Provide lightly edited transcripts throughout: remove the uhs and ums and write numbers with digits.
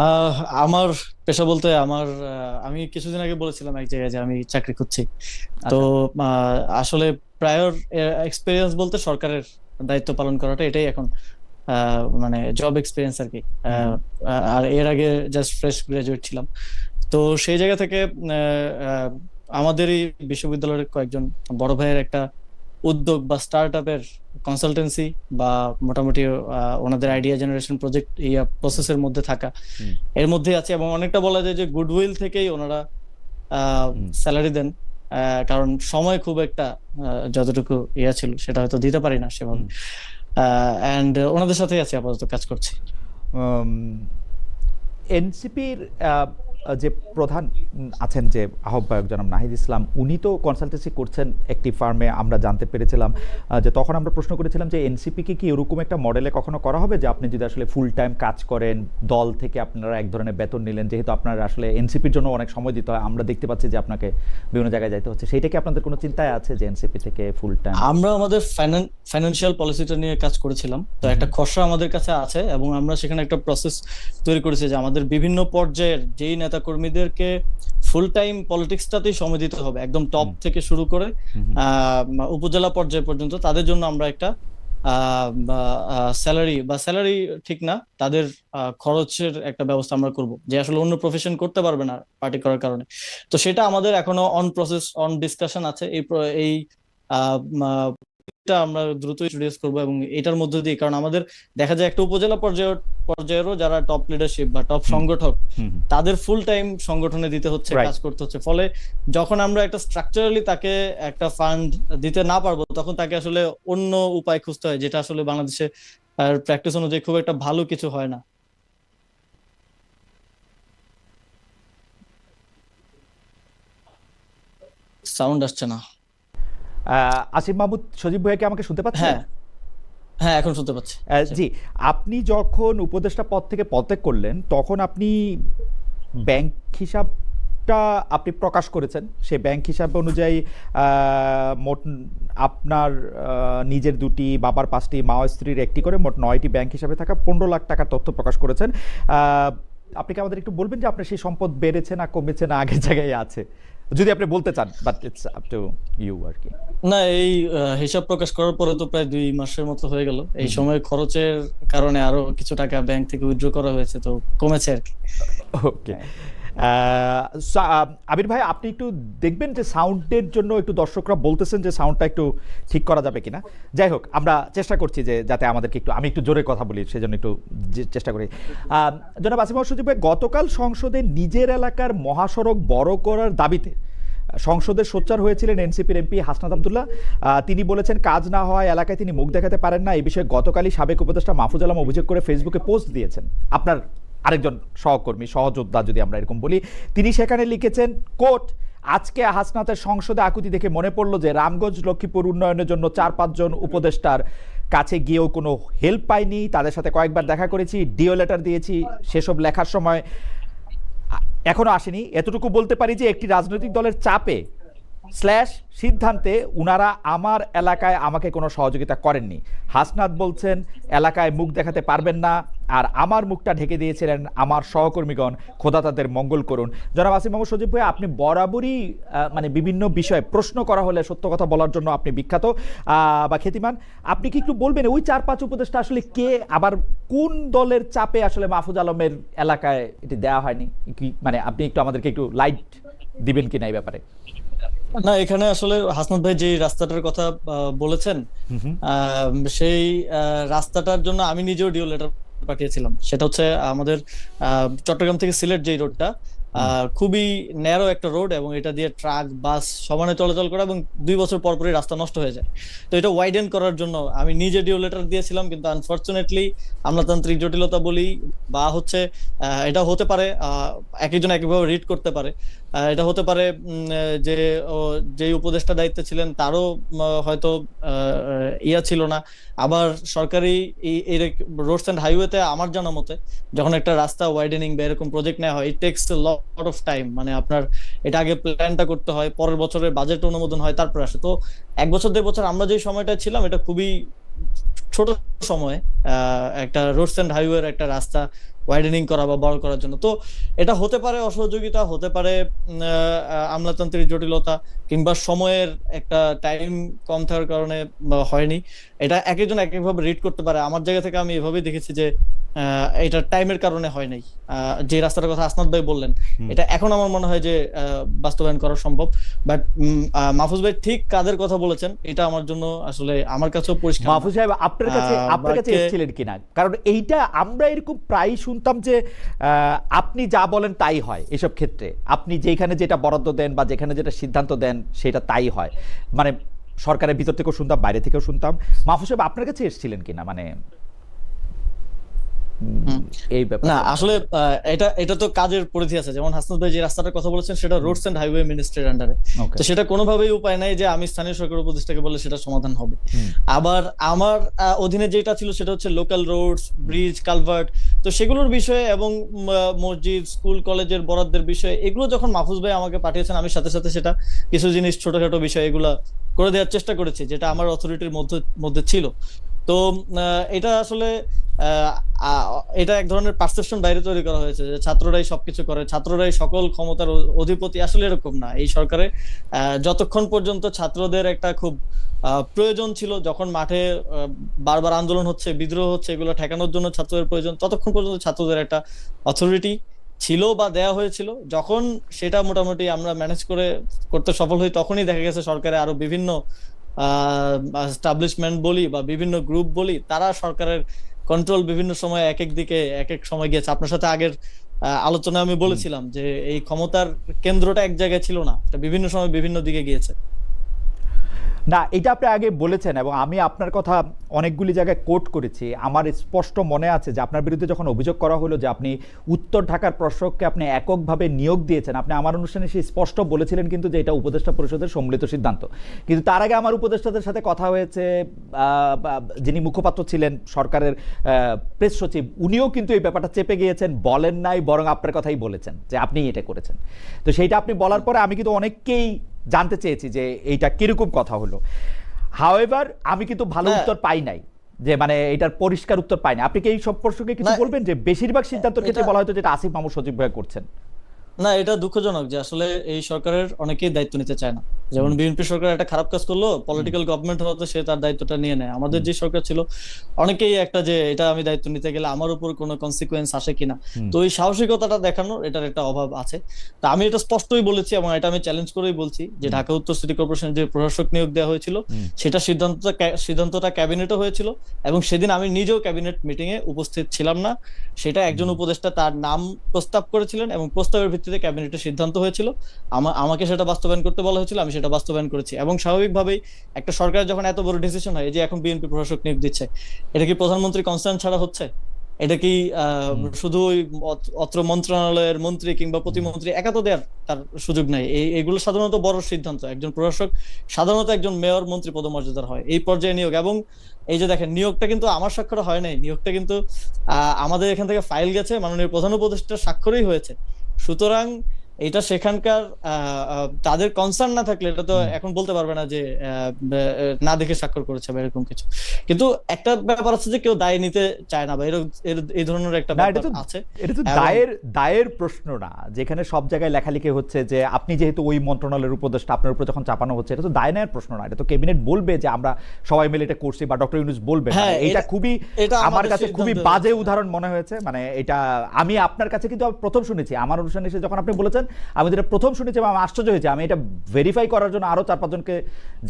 আহ আমার পেশা বলতে আমি কিছুদিন আগে বলেছিলাম এক জায়গায় যে আমি চাকরি খুঁজছি। তো আচ্ছা। আসলে প্রায়র এক্সপিরিয়েন্স বলতে সরকারের দায়িত্ব পালন করাটা এটাই এখন মানে জব এক্সপিরিয়েন্স আর কি। হুম আহ, হুম আর এর আগে জাস্ট ফ্রেশ গ্রাজুয়েট ছিলাম। তো সেই জায়গা থেকে আমাদেরই বিশ্ববিদ্যালয়ের কয়েকজন বড় ভাইয়ের একটা উদ্যোগ বা স্টার্ট আপের কনসালটেন্সি বা মোটামুটি ওনাদের আইডিয়া জেনারেশন প্রজেক্ট এই প্রসেসের মধ্যে থাকা, হুম এর মধ্যে আছে। এবং অনেকটা বলা যায় যে গুডউইল থেকেই ওনারা হুম স্যালারি দেন। কারণ সময় খুব একটা যতটুকু ছিল সেটা হয়তো দিতে পারি না সেভাবে। হুম। এন্ড ওনাদের সাথেই আছি, আপাতত কাজ করছি। এনসিপির যে প্রধান আছেন, যে আহ্বায়ক জনাব নাহিদ ইসলাম, উনি তো কনসালটেন্সি করছেন একটি ফার্মে, আমরা জানতে পেরেছিলাম। যে তখন আমরা প্রশ্ন করেছিলাম যে এনসিপিকে কি এরকম একটা মডেলে কখনো করা হবে যে আপনি যদি আসলে ফুল টাইম কাজ করেন, দল থেকে আপনারা এক ধরনের বেতন নিলেন, যেহেতু আপনার আসলে এনসিপির জন্য অনেক সময় দিতে হয়, আমরা দেখতে পাচ্ছি যে আপনাকে বিভিন্ন জায়গায় যাইতে হচ্ছে, সেইটা কি আপনাদের কোনো চিন্তায় আছে যে এনসিপি থেকে ফুল টাইম? আমরা আমাদের ফাইন্যান্সিয়াল পলিসিটা নিয়ে কাজ করেছিলাম, তো হুম একটা হুম খসড়া আমাদের কাছে আছে এবং আমরা সেখানে একটা প্রসেস তৈরি করেছি যে আমাদের বিভিন্ন পর্যায়ের যেই নেতা কর্মীদেরকে ফুল টাইম পলিটিক্সটাতেই সময় দিতে হবে, একদম টপ হুম থেকে শুরু করে হুম হুম আহ উপজেলা পর্যায় পর্যন্ত, তাদের জন্য আমরা একটা স্যালারি ঠিক না, তাদের খরচের একটা ব্যবস্থা আমরা করব, যে আসলে অন্য প্রফেশন করতে পারবে না পার্টি করার কারণে। তো সেটা আমাদের এখনো অন প্রসেস, অন ডিসকাশন আছে। এই আহ, আহ, এটা আমরা দ্রুত ইন্ট্রোডিউস করবো এবং এটার মধ্যে দিয়ে, কারণ আমাদের দেখা যায় একটা উপজেলা পর্যায়েরও যারা টপ লিডারশিপ বা টপ হুম সংগঠক, হুম হুম। তাদের ফুল টাইম সংগঠনে দিতে হচ্ছে, রাইট। কাজ করতে হচ্ছে। ফলে যখন আমরা একটা স্ট্রাকচারালি তাকে একটা ফান্ড দিতে না পারবো, তখন তাকে আসলে অন্য উপায় খুঁজতে হয়, যেটা আসলে বাংলাদেশে আর প্র্যাকটিস অনুযায়ী খুব একটা ভালো কিছু হয় না। সাউন্ড আসছে না। আসিফ মাহমুদ সজীব ভাইয়া কি আমাকে শুনতে পাচ্ছেন? হ্যাঁ, হ্যাঁ, এখন শুনতে পাচ্ছি। জি। আপনি যখন উপদেষ্টা পদ থেকে পদত্যাগ করলেন, তখন আপনি ব্যাংক হিসাবটা আপনি প্রকাশ করেছেন। সেই ব্যাংক হিসাব অনুযায়ী মোট আপনার নিজের দুটি, বাবার পাঁচটি, মা ও স্ত্রীর একটি করে মোট ৯টি ব্যাংক হিসাবে থাকা ১৫ লাখ টাকার তথ্য প্রকাশ করেছেন। আহ, আপনি কি আমাদের একটু বলবেন যে আপনার সেই সম্পদ বেড়েছে না কমেছে না আগের জায়গায় আছে? যদি আপনি বলতে চান, but it's up to you আর কি। না, এই হিসাব প্রকাশ করার পরে তো প্রায় 2 মাসের মতো হয়ে গেল। এই হুম হুম। সময় খরচের কারণে আরো কিছু টাকা ব্যাংক থেকে উইথড্র করা হয়েছে, তো কমেছে আর কি। ওকে। আবির ভাই, আপনি একটু দেখবেন যে সাউন্ডের জন্য একটু দর্শকরা বলতেছেন যে সাউন্ডটা একটু ঠিক করা যাবে কিনা। যাই হোক, আমরা চেষ্টা করছি যে যাতে আমাদেরকে একটু, আমি একটু জোরে কথা বলি সেজন্য একটু চেষ্টা করি। জনাব আসিফ মাহমুদ সজীব ভাই, গতকাল সংসদে নিজের এলাকার মহাসড়ক বড় করার দাবিতে সংসদে সোচ্চার হয়েছিলেন এনসিপির এমপি হাসনাত আবদুল্লাহ। তিনি বলেছেন কাজ না হওয়ায় এলাকায় তিনি মুখ দেখাতে পারেন না। এই বিষয়ে গতকালই সাবেক উপদেষ্টা মাহফুজ আলম অভিযোগ করে ফেসবুকে পোস্ট দিয়েছেন। আপনার আরেকজন সহকর্মী, সহযোদ্ধা যদি আমরা এরকম বলি, তিনি সেখানে লিখেছেন, কোট, আজকে হাসনাতের সংসদে আকুতি দেখে মনে পড়লো যে রামগঞ্জ লক্ষ্মীপুর উন্নয়নের জন্য ৪-৫ জন উপদেষ্টার কাছে গিয়েও কোনো হেল্প পাইনি, তাদের সাথে কয়েকবার দেখা করেছি, ডিও লেটার দিয়েছি, সেসব লেখার সময় এখনো আসেনি। এতটুকু বলতে পারি যে একটি রাজনৈতিক দলের চাপে স্ল্যাশ সিদ্ধান্তে উনারা আমার এলাকায় আমাকে কোনো সহযোগিতা করেননি। হাসনাত বলছেন এলাকায় মুখ দেখাতে পারবেন না, আর আমার মুখটা ঢেকে দিয়েছিলেন আমার সহকর্মীগণ, খোদা তাদের মঙ্গল করুন। জনাব আসিফ মাহমুদ সজীব ভাই, আপনি বরাবরই মানে বিভিন্ন বিষয়ে প্রশ্ন করা হলে সত্য কথা বলার জন্য আপনি বিখ্যাত বা খ্যাতিমান। আপনি কি একটু বলবেন ওই ৪-৫ উপদেষ্টা আসলে কে, আবার কোন দলের চাপে আসলে মাহফুজ আলমের এলাকায় এটি দেওয়া হয়নি? কি মানে আপনি একটু আমাদেরকে একটু লাইট দিবেন কিনা এই ব্যাপারে? না, এখানে আসলে হাসনাত ভাই যে রাস্তাটার কথা বলেছেন, হুম হুম আহ, সেই রাস্তাটার জন্য আমি নিজেও ডিও লেটার পাঠিয়েছিলাম। সেটা হচ্ছে আমাদের চট্টগ্রাম থেকে সিলেট যে রোডটা, হুম খুবই ন্যারো একটা রোড এবং এটা দিয়ে ট্রাক বাস সমানে চলাচল করে এবং 2 বছর পর পরই রাস্তা নষ্ট হয়ে যায়। তো এটা ওয়াইডেন করার জন্য আমি নিজে ডিও লেটার দিয়েছিলাম, কিন্তু আনফরচুনেটলি আমলাতান্ত্রিক জটিলতা বলি বা হচ্ছে এটা হতে পারে, এক একজন একভাবে রিড করতে পারে। এটা হতে পারে যে যে উপদেষ্টা দায়িত্বে ছিলেন তারও হয়তো ছিল না। আবার সরকারি এই রোডস এন্ড হাইওয়েতে আমার জানা মতে যখন একটা রাস্তা ওয়াইডেনিং বা এরকম প্রজেক্ট নেওয়া হয়, it takes lot of time. মানে আপনার এটা আগে প্ল্যানটা করতে হয়, পরের বছরের বাজেট অনুমোদন হয়, তারপর আসে। তো 1 বছর 1.5 বছর আমরা যে সময়টা ছিলাম, এটা খুবই ছোট সময় একটা রোডস এন্ড হাইওয়ের একটা রাস্তা ওয়াইডেনিং করা বা বড় করার জন্য। তো এটা হতে পারে অসহযোগিতা, হতে পারে আমলাতান্ত্রিক জটিলতা, কিংবা সময়ের একটা টাইম কম থাকার কারণে হয়নি। এটা এক একজন এক একভাবে রিড করতে পারে। আমার জায়গা থেকে আমি এভাবেই দেখেছি যে এটা টাইমের কারণে হয় নাই। যে রাস্তাটার কথা আসনাদ ভাই বললেন, এটা এখন আমার মনে হয় যে বাস্তবায়ন করা সম্ভব। বাট মাহফুজ ভাই ঠিক কাদের কথা বলেছেন এটা আমার জন্য আসলে আমার কাছেও পরিষ্কার না। মাহফুজ সাহেব আপনার কাছে এসেছিলেন কিনা? কারণ এইটা আমরা এরকম প্রায় শুনতাম যে আপনি যা বলেন তাই হয় এসব ক্ষেত্রে, আপনি যেখানে যেটা বরাদ্দ দেন বা যেখানে যেটা সিদ্ধান্ত দেন সেটা তাই হয়, মানে সরকারের ভিতর থেকেও শুনতাম, বাইরে থেকেও শুনতাম। মাহফুজ সাহেব আপনার কাছে এসেছিলেন কিনা মানে এই ব্যাপারে? না আসলে এটা এটা তো কাজের পরিধি আছে। যেমন হাসনাত ভাই যে রাস্তাটার কথা বলেছেন সেটা রোডস এন্ড হাইওয়ে মিনিস্ট্রির আন্ডারে, তো সেটা কোনোভাবেই উপায় নাই যে আমি স্থানীয় সরকার উপদেষ্টাকে বলে সেটা সমাধান হবে। আবার আমার অধীনে যেটা ছিল সেটা হচ্ছে লোকাল রোডস, ব্রিজ, কালভার্ট, তো সেগুলোর বিষয়ে এবং মসজিদ, স্কুল, কলেজের বরাদ্দের বিষয়ে এগুলো যখন মাহফুজ ভাই আমাকে পাঠিয়েছেন, আমি সাথে সাথে সেটা কিছু জিনিস ছোটখাটো বিষয় এগুলা করে দেওয়ার চেষ্টা করেছি যেটা আমার অথরিটির মধ্যে ছিল। তো এটা আসলে এটা এক ধরনের পারসেপশন বাইরে তৈরি করা হয়েছে যে ছাত্ররাই সবকিছু করে, ছাত্ররাই সকল ক্ষমতার অধিপতি। আসলে এরকম না। এই সরকারে যতক্ষণ পর্যন্ত ছাত্রদের একটা খুব প্রয়োজন ছিল, যখন মাঠে বারবার আন্দোলন হচ্ছে, বিদ্রোহ হচ্ছে, এগুলো ঠেকানোর জন্য ছাত্রদের প্রয়োজন, ততক্ষণ পর্যন্ত ছাত্রদের একটা অথরিটি ছিল বা দেয়া হয়েছিল। যখন সেটা মোটামুটি আমরা ম্যানেজ করতে সফল হই, তখনই দেখা গেছে সরকারে আরো বিভিন্ন এস্টাবলিশমেন্ট বলি বা বিভিন্ন গ্রুপ বলি, তারা সরকারের কন্ট্রোল বিভিন্ন সময় এক এক দিকে এক এক সময় গিয়েছে। আপনার সাথে আগের আলোচনায় আমি বলেছিলাম যে এই ক্ষমতার কেন্দ্রটা এক জায়গায় ছিল না, এটা বিভিন্ন সময় বিভিন্ন দিকে গিয়েছে। না, এটা আপনি আগে বলেছেন এবং আমি আপনার কথা অনেকগুলি জায়গায় কোট করেছি। আমার স্পষ্ট মনে আছে যে আপনার বিরুদ্ধে যখন অভিযোগ করা হলো যে আপনি উত্তর ঢাকার প্রশাসককে আপনি এককভাবে নিয়োগ দিয়েছেন, আপনি আমার অনুষ্ঠানে সেই স্পষ্ট বলেছিলেন কিন্তু যে এটা উপদেষ্টা পরিষদের সম্মিলিত সিদ্ধান্ত। কিন্তু তার আগে আমার উপদেষ্টাদের সাথে কথা হয়েছে, যিনি মুখপাত্র ছিলেন সরকারের প্রেস সচিব, উনিও কিন্তু এই ব্যাপারটা চেপে গিয়েছেন, বলেন নাই, বরং আপনার কথাই বলেছেন যে আপনি এটা করেছেন। তো সেইটা আপনি বলার পরে আমি কিন্তু অনেককেই জানতে চেয়েছি যে এইটা কিরকম কথা হলো। হাওয়েভার আমি কিন্তু ভালো উত্তর পাই নাই, যে মানে এটার পরিষ্কার উত্তর পাই না। আপনি কি এই সব প্রসঙ্গে কিছু বলবেন যে বেশিরভাগ সিদ্ধান্তের ক্ষেত্রে বলা হয়তো যেটা আসিফ মাহমুদ সজীব ভাই করছেন? না, এটা দুঃখজনক যে আসলে এই সরকারের অনেকেই দায়িত্ব নিতে চায় না। যেমন বিএনপি সরকার একটা খারাপ কাজ করলো, পলিটিক্যাল গভর্নমেন্ট হতে সে তার দায়িত্বটা নিয়ে নেয়। আমাদের যে সরকার ছিল অনেকেই একটা যে এটা আমি দায়িত্ব নিতে গেলে আমার উপর কোনো কনসিকুয়েন্স আসে কিনা, তো এই সাহসিকতাটা দেখানোর এটার একটা অভাব আছে। তা আমি এটা স্পষ্টই বলেছি এবং এটা আমি চ্যালেঞ্জ করেই বলছি যে ঢাকা উত্তর সিটি কর্পোরেশনের যে প্রশাসক নিয়োগ দেওয়া হয়েছিল সেটা সিদ্ধান্তটা ক্যাবিনেটও হয়েছিল এবং সেদিন আমি নিজেও ক্যাবিনেট মিটিং এ উপস্থিত ছিলাম না। সেটা একজন উপদেষ্টা তার নাম প্রস্তাব করেছিলেন এবং প্রস্তাবের ভিত্তিতে ক্যাবিনেটের সিদ্ধান্ত হয়েছিল। আমাকে সেটা বাস্তবায়ন করতে বলা হয়েছিল, আমি সেটা বাস্তবায়ন করেছি। এবং স্বাভাবিকভাবেই একটা সরকার যখন এত বড় ডিসিশন হয়, যে এখন বিএনপি প্রশাসক নিয়োগ দিচ্ছে, এটা কি প্রধানমন্ত্রী কনসার্ন ছাড়া হচ্ছে? এটা কি শুধু ওই অত্র মন্ত্রণালয়ের মন্ত্রী কিংবা প্রতিমন্ত্রী একা তো দেওয়ার তার সুযোগ নাই। এগুলো সাধারণত বড় সিদ্ধান্ত। একজন প্রশাসক সাধারণত একজন মেয়র, মন্ত্রী পদমর্যাদার হয়। এই পর্যায়ে নিয়োগ, এবং এই যে দেখেন নিয়োগটা কিন্তু আমার স্বাক্ষরে হয় নাই, নিয়োগটা কিন্তু আমাদের এখান থেকে ফাইল গেছে, মাননীয় প্রধান উপদেষ্টার স্বাক্ষরেই হয়েছে। সুতরাং এটা সেখানকার তাদের কনসার্ন না থাকলে এটা তো এখন বলতে পারবে না যে না দেখে স্বাক্ষর করেছে বা এরকম কিছু। কিন্তু একটা ব্যাপার আছে যে কেউ দায় নিতে চায় না, বা এই ধরনের একটা ব্যাপার আছে। এটা তো দায়ের প্রশ্ন না, যেখানে সব জায়গায় লেখালেখি হচ্ছে যে আপনি যেহেতু ওই মন্ত্রণালয়ের উপদেষ্টা, আপনার উপর যখন চাপানো হচ্ছে, এটা তো দায় নেওয়ার প্রশ্ন না। এটা তো ক্যাবিনেট বলবে যে আমরা সবাই মিলে এটা করছি, বা ডক্টর ইউনূস বলবে। এটা খুবই, আমার কাছে খুবই বাজে উদাহরণ মনে হয়েছে। মানে এটা আমি আপনার কাছে কিন্তু প্রথম শুনেছি, আমার অনুষ্ঠানে এসে যখন আপনি বলেছেন আমি যেটা প্রথম শুনেছি আমি আশ্চর্য হয়েছে। আমি এটা ভেরিফাই করার জন্য আরো 4-5 জনকে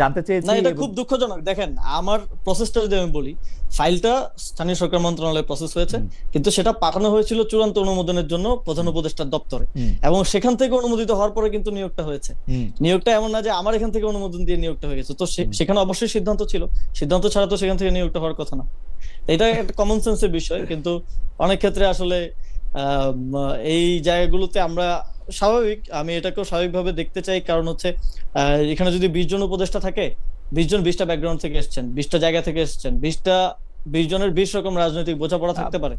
জানতে চেয়েছি। না, এটা খুব দুঃখজনক। দেখেন আমার প্রসেসটা যদি আমি বলি, ফাইলটা স্থানীয় সরকার মন্ত্রণালয়ে প্রসেস হয়েছে, কিন্তু সেটা পাঠানো হয়েছিল চূড়ান্ত অনুমোদনের জন্য প্রধান উপদেষ্টার দপ্তরে, এবং সেখান থেকে অনুমোদিত হওয়ার পরে কিন্তু নিয়োগটা হয়েছে। নিয়োগটা এমন না যে আমার এখান থেকে অনুমোদন দিয়ে নিয়োগটা হয়ে গেছে। তো সেখানে অবশ্যই সিদ্ধান্ত ছিল, সিদ্ধান্ত ছাড়া তো সেখান থেকে নিয়োগটা হওয়ার কথা না। এটা একটা কমন সেন্সের বিষয়, কিন্তু অনেক ক্ষেত্রে আসলে এই জায়গাগুলোতে আমরা স্বাভাবিক, আমি এটাকেও স্বাভাবিকভাবে দেখতে চাই। কারণ হচ্ছে এখানে যদি 20 জন উপদেষ্টা থাকে, 20 জন 20টা ব্যাকগ্রাউন্ড থেকে এসেছেন, 20টা জায়গা থেকে এসেছেন, 20 জনের 20 রকম রাজনৈতিক বোঝাপড়া থাকতে পারে।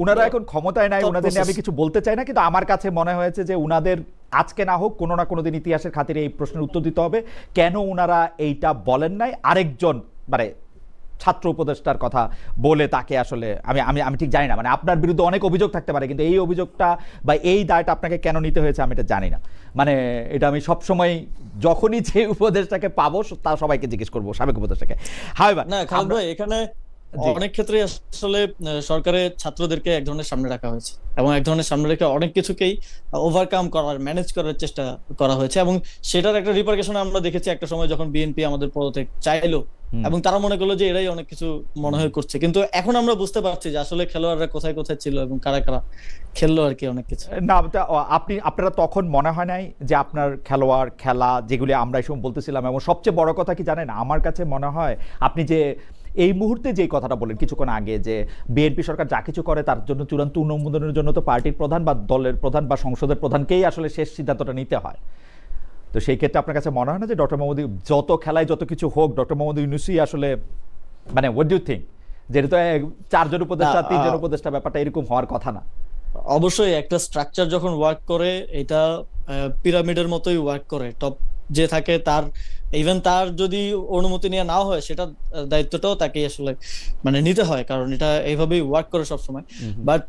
উনারা এখন ক্ষমতায় নাই, উনাদের নিয়ে আমি কিছু বলতে চাই না, কিন্তু আমার কাছে মনে হয়েছে যে উনাদের আজকে না হোক কোনো না কোনো দিন ইতিহাসের খাতিরে এই প্রশ্নের উত্তর দিতে হবে, কেন উনারা এইটা বলেন নাই। আরেকজন মানে ছাত্র উপদেষ্টার কথা বলে তাকে আসলে আমি আমি আমি ঠিক জানি না, মানে আপনার বিরুদ্ধে অনেক অভিযোগ থাকতে পারে, কিন্তু এই অভিযোগটা বা এই দায়টা আপনাকে কেন নিতে হয়েছে আমি এটা জানি না। মানে এটা আমি সবসময় যখনই যে উপদেষ্টাকে পাবো তা সবাইকে জিজ্ঞেস করবো, সাবেক উপদেষ্টাকে। হাওয়েভার না খালেদ ভাই, এখানে অনেক ক্ষেত্রে আসলে সরকারের ছাত্রদেরকে এক ধরনের সামনে রাখা হয়েছে এবং এক ধরনের সামনে রেখে অনেক কিছুকেই ওভারকাম করার, ম্যানেজ করার চেষ্টা করা হয়েছে, এবং সেটার একটা রিপারকেশন আমরা দেখেছি একটা সময় যখন বিএনপি আমাদের পদত্যাগ চাইলো এবং তারা মনে করলো যে এরাই অনেক কিছু মনে হয় করছে, কিন্তু এখন আমরা বুঝতে পারছি যে আসলে খেলোয়াড়রা কোথায় কোথায় ছিল এবং কারা কারা খেললো আর কি অনেক কিছু। না, আপনারা তখন মনে হয় নাই যে আপনার খেলোয়াড় খেলা যেগুলি আমরা এই সময় বলতেছিলাম, এবং সবচেয়ে বড় কথা কি জানেন, আমার কাছে মনে হয় আপনি যে এই মুহূর্তে যেই কথাটা বললেন কিছুক্ষণ আগে, যে বিএনপি সরকার যা কিছু করে তার জন্য চূড়ান্ত অনুমোদনের জন্য তো পার্টির প্রধান বা দলের প্রধান বা সংসদের প্রধানকেই আসলে শেষ সিদ্ধান্তটা নিতে হয়। তো সেই ক্ষেত্রে আপনার কাছে মনে হয় না যে ডক্টর মোহাম্মদ যত খেলায় যত কিছু হোক, ডক্টর মোহাম্মদ ইউনূসই আসলে, মানে হোয়াট ডু ইউ থিংক, যেটা তো 4 জন উপদেষ্টা 3 জন উপদেষ্টা, ব্যাপারটা এরকম হওয়ার কথা না? অবশ্যই একটা স্ট্রাকচার যখন ওয়ার্ক করে এটা পিরামিডের মতোই ওয়ার্ক করে। টপ যে থাকে তার, ইভেন তার যদি অনুমতি নিয়ে নাও হয় সেটা দায়িত্বটাও তাকে আসলে মানে নিতে হয়, কারণ এটা এইভাবেই ওয়ার্ক করে সবসময়। বাট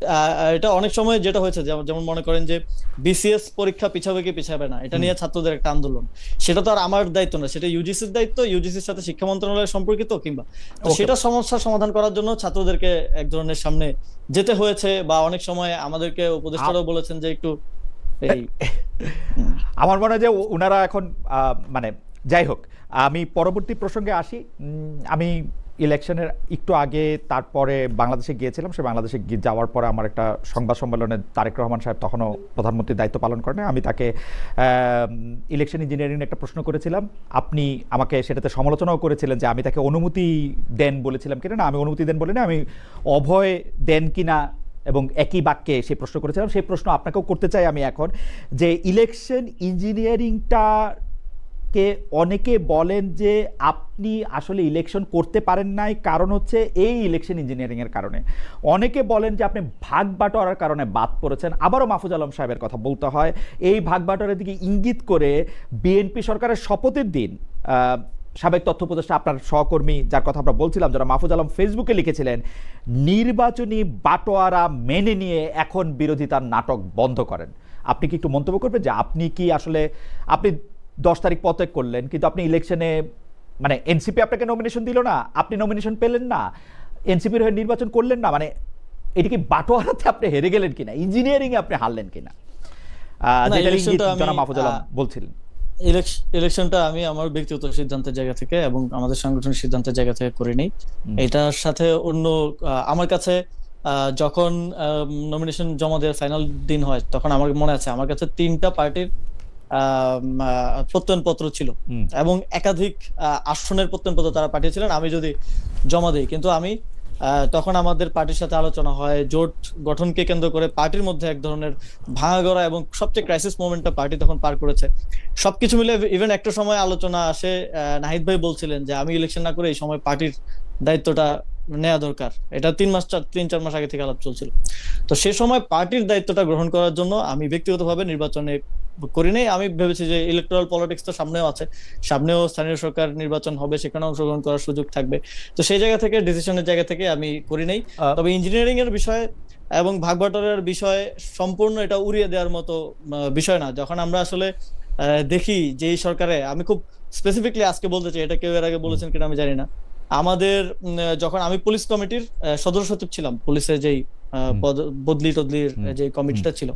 এটা অনেক সময় যেটা হয়েছে, যেমন মনে করেন যে বিসিএস পরীক্ষা পিছাবে কি পিছাবে না, এটা নিয়ে ছাত্রদের একটা আন্দোলন, সেটা তো আর আমার দায়িত্ব না, সেটা ইউজিসির দায়িত্ব, ইউজিসির সাথে শিক্ষা মন্ত্রণালয় সম্পর্কিত, কিংবা তো সেটা সমস্যার সমাধান করার জন্য ছাত্রদেরকে এক ধরনের সামনে যেতে হয়েছে, বা অনেক সময় আমাদেরকে উপদেষ্টারাও বলেছেন যে একটু এই আমার মনে হয় যে ওনারা এখন মানে যাই হোক, আমি পরবর্তী প্রসঙ্গে আসি। আমি ইলেকশনের একটু আগে তারপরে বাংলাদেশে গিয়েছিলাম, সে বাংলাদেশে যাওয়ার পরে আমার একটা সংবাদ সম্মেলনে তারেক রহমান সাহেব তখনও প্রধানমন্ত্রীর দায়িত্ব পালন করেন, আমি তাকে ইলেকশন ইঞ্জিনিয়ারিং একটা প্রশ্ন করেছিলাম, আপনি আমাকে সেটাতে সমালোচনাও করেছিলেন যে আমি তাকে অনুমতি দেন বলেছিলাম কিনা, না আমি অনুমতি দেন বলি না, আমি অভয় দেন কিনা এবং একই বাক্যে সেই প্রশ্ন করেছিলাম। সেই প্রশ্ন আপনাকেও করতে চাই আমি এখন, যে ইলেকশন ইঞ্জিনিয়ারিংটাকে অনেকে বলেন যে আপনি আসলে ইলেকশন করতে পারেন নাই, কারণ হচ্ছে এই ইলেকশন ইঞ্জিনিয়ারিংয়ের কারণে। অনেকে বলেন যে আপনি ভাগ বাটোয়ারার কারণে বাদ পড়েছেন। আবারও মাহফুজ আলম সাহেবের কথা বলতে হয়, এই ভাগ বাটোয়ারার দিকে ইঙ্গিত করে বিএনপি সরকারের শপথের দিন সাবেক তথ্য উপদেষ্টা আপনার সহকর্মী যার কথা আমরা বলছিলাম, যারা মাহফুজ আলম ফেসবুকে লিখেছিলেন, নির্বাচনী বাটোয়ারা মেনে নিয়ে এখন বিরোধিতার নাটক বন্ধ করেন। আপনি কি একটু মন্তব্য করবেন যে আপনি কি আসলে, আপনি 10 তারিখ পদত্যাগ করলেন কিন্তু আপনি ইলেকশনে, মানে এনসিপি আপনাকে নমিনেশন দিল না, আপনি নমিনেশন পেলেন না, এনসিপির হয়ে নির্বাচন করলেন না, মানে এটি কি বাটোয়ারাতে আপনি হেরে গেলেন কিনা, ইঞ্জিনিয়ারিং এ আপনি হারলেন কিনা, যেটা ইঙ্গিত জনাব মাহফুজ আলম বলছিলেন? ইলেকশনটা আমি আমার ব্যক্তিগত সিদ্ধান্তের জায়গা থেকে এবং আমাদের সাংগঠনিক সিদ্ধান্তের জায়গা থেকে করে নেই। এটার সাথে অন্য আমার কাছে যখন নমিনেশন জমা দেওয়ার ফাইনাল দিন হয়, তখন আমার মনে আছে আমার কাছে 3টা পার্টির প্রত্যয়নপত্র ছিল এবং একাধিক আসনের প্রত্যয়নপত্র তারা পাঠিয়েছিলেন আমি যদি জমা দিই। কিন্তু আমি তখন আমাদের পার্টির সাথে আলোচনা হয়, জোট গঠনকে কেন্দ্র করে পার্টির মধ্যে এক ধরনের ভাঙাগড়া এবং সবচেয়ে ক্রাইসিস মোমেন্টটা পার্টি তখন পার করেছে। সবকিছু মিলে ইভেন একটা সময় আলোচনা আসে, নাহিদ ভাই বলছিলেন যে আমি ইলেকশন না করে এই সময় পার্টির দায়িত্বটা নেওয়া দরকার। এটা 3-4 মাস আগে থেকে আলাপ চলছিল। তো সে সময় পার্টির দায়িত্বটা গ্রহণ করার জন্য আমি ব্যক্তিগতভাবে নির্বাচনে করি নাই। আমি ভেবেছি যে ইলেকট্রাল পলিটিক্স তো সামনেও আছে, সামনেও স্থানীয় সরকার নির্বাচন হবে, সেখানে অংশগ্রহণ করার সুযোগ থাকবে। তো সেই জায়গা থেকে, ডিসিশনের জায়গা থেকে আমি করি নাই। তবে ইঞ্জিনিয়ারিং এর বিষয় এবং ভাগবাটোয়ারার বিষয় সম্পূর্ণ এটা উড়িয়ে দেওয়ার মতো বিষয় না। যখন আমরা আসলে দেখি যে এই সরকারে, আমি খুব স্পেসিফিকলি আজকে বলতে চাই, এটা কেউ এর আগে বলেছেন কিনা আমি জানি না, আমাদের যখন আমি পুলিশ কমিটির সদস্য সচিব ছিলাম, পুলিশের যেই বদলি টদলির যে কমিটিটা ছিল,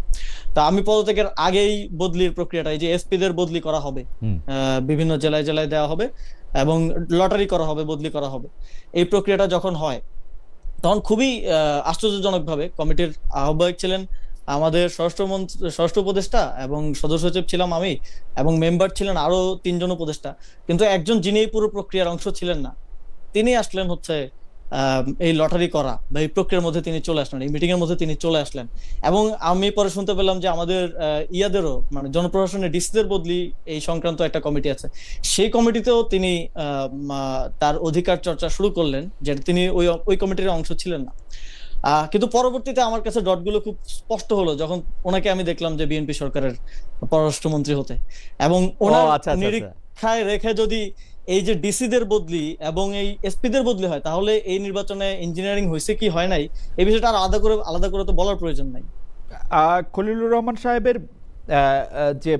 তা আমি পদত্যাগের আগেই বদলির প্রক্রিয়াটা, এই যে এসপি দের বদলি করা হবে, বিভিন্ন জেলায় জেলায় দেওয়া হবে এবং লটারি করা হবে, বদলি করা হবে, এই প্রক্রিয়াটা যখন হয় তখন খুবই আশ্চর্যজনক ভাবে কমিটির আহ্বায়ক ছিলেন আমাদের স্বরাষ্ট্র উপদেষ্টা এবং সদস্য সচিব ছিলাম আমি, এবং মেম্বার ছিলেন আরো 3 জন উপদেষ্টা, কিন্তু একজন যিনি এই পুরো প্রক্রিয়ার অংশ ছিলেন না, তিনি আসলেন হচ্ছে এই লটারি করা বা এই প্রক্রিয়ার মধ্যে তিনি চলে আসলেন, এই মিটিং এর মধ্যে তিনি চলে আসলেন। এবং আমি পরে শুনতে পেলাম যে আমাদের ইয়াদেরও, মানে জনপ্রশাসনের ডিসিদের বদলি এই সংক্রান্ত একটা কমিটি আছে, সেই কমিটিতেও তিনি তার অধিকার চর্চা শুরু করলেন, যেটা তিনি ওই কমিটির অংশ ছিলেন না। কিন্তু পরবর্তীতে আমার কাছে ডটগুলো খুব স্পষ্ট হলো যখন ওনাকে আমি দেখলাম যে বিএনপি সরকারের পররাষ্ট্রমন্ত্রী হতে, এবং ওনার নিরীক্ষায় রেখে যদি এই যে ডিসিদের বদলি এবং এই এসপিদের বদলি হয়, তাহলে এই নির্বাচনে ইঞ্জিনিয়ারিং হয়েছে কি হয় নাই এই বিষয়টা আর আলাদা করে তো বলার প্রয়োজন নাই। খলিলুর রহমান সাহেবের যে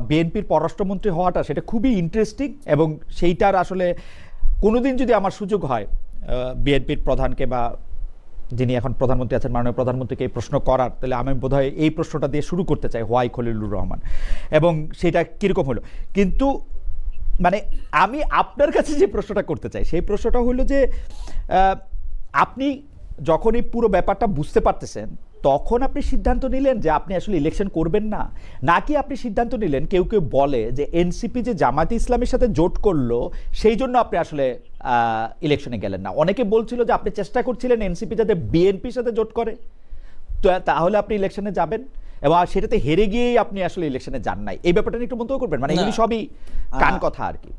বিএনপির পররাষ্ট্রমন্ত্রী হওয়াটা সেটা খুবই ইন্টারেস্টিং, এবং সেইটার আসলে কোনোদিন যদি আমার সুযোগ হয় বিএনপির প্রধানকে বা যিনি এখন প্রধানমন্ত্রী আছেন মাননীয় প্রধানমন্ত্রীকে এই প্রশ্ন করার, তাহলে আমি বোধহয় এই প্রশ্নটা দিয়ে শুরু করতে চাই, হোয়াই খলিলুর রহমান, এবং সেটা কীরকম হলো। কিন্তু মানে আমি আপনার কাছে যে প্রশ্নটা করতে চাই সেই প্রশ্নটা হলো যে আপনি যখন এই পুরো ব্যাপারটা বুঝতে পারতেছেন তখন আপনি সিদ্ধান্ত নিলেন যে আপনি আসলে ইলেকশন করবেন না, নাকি আপনি সিদ্ধান্ত নিলেন, কেউ কেউ বলে যে এনসিপি যে জামায়াতে ইসলামের সাথে জোট করলো সেই জন্য আপনি আসলে ইলেকশনে গেলেন না? অনেকে বলছিল যে আপনি চেষ্টা করছিলেন এনসিপি যাতে বিএনপির সাথে জোট করে, তো তাহলে আপনি ইলেকশনে যাবেন, এবং সেটাতে হেরে গিয়েই আপনি আসলে ইলেকশনে যান নাই। এই ব্যাপারটা নিয়ে একটু মন্তব্য করবেন? মানে এগুলি সবই কান কথা আর কি।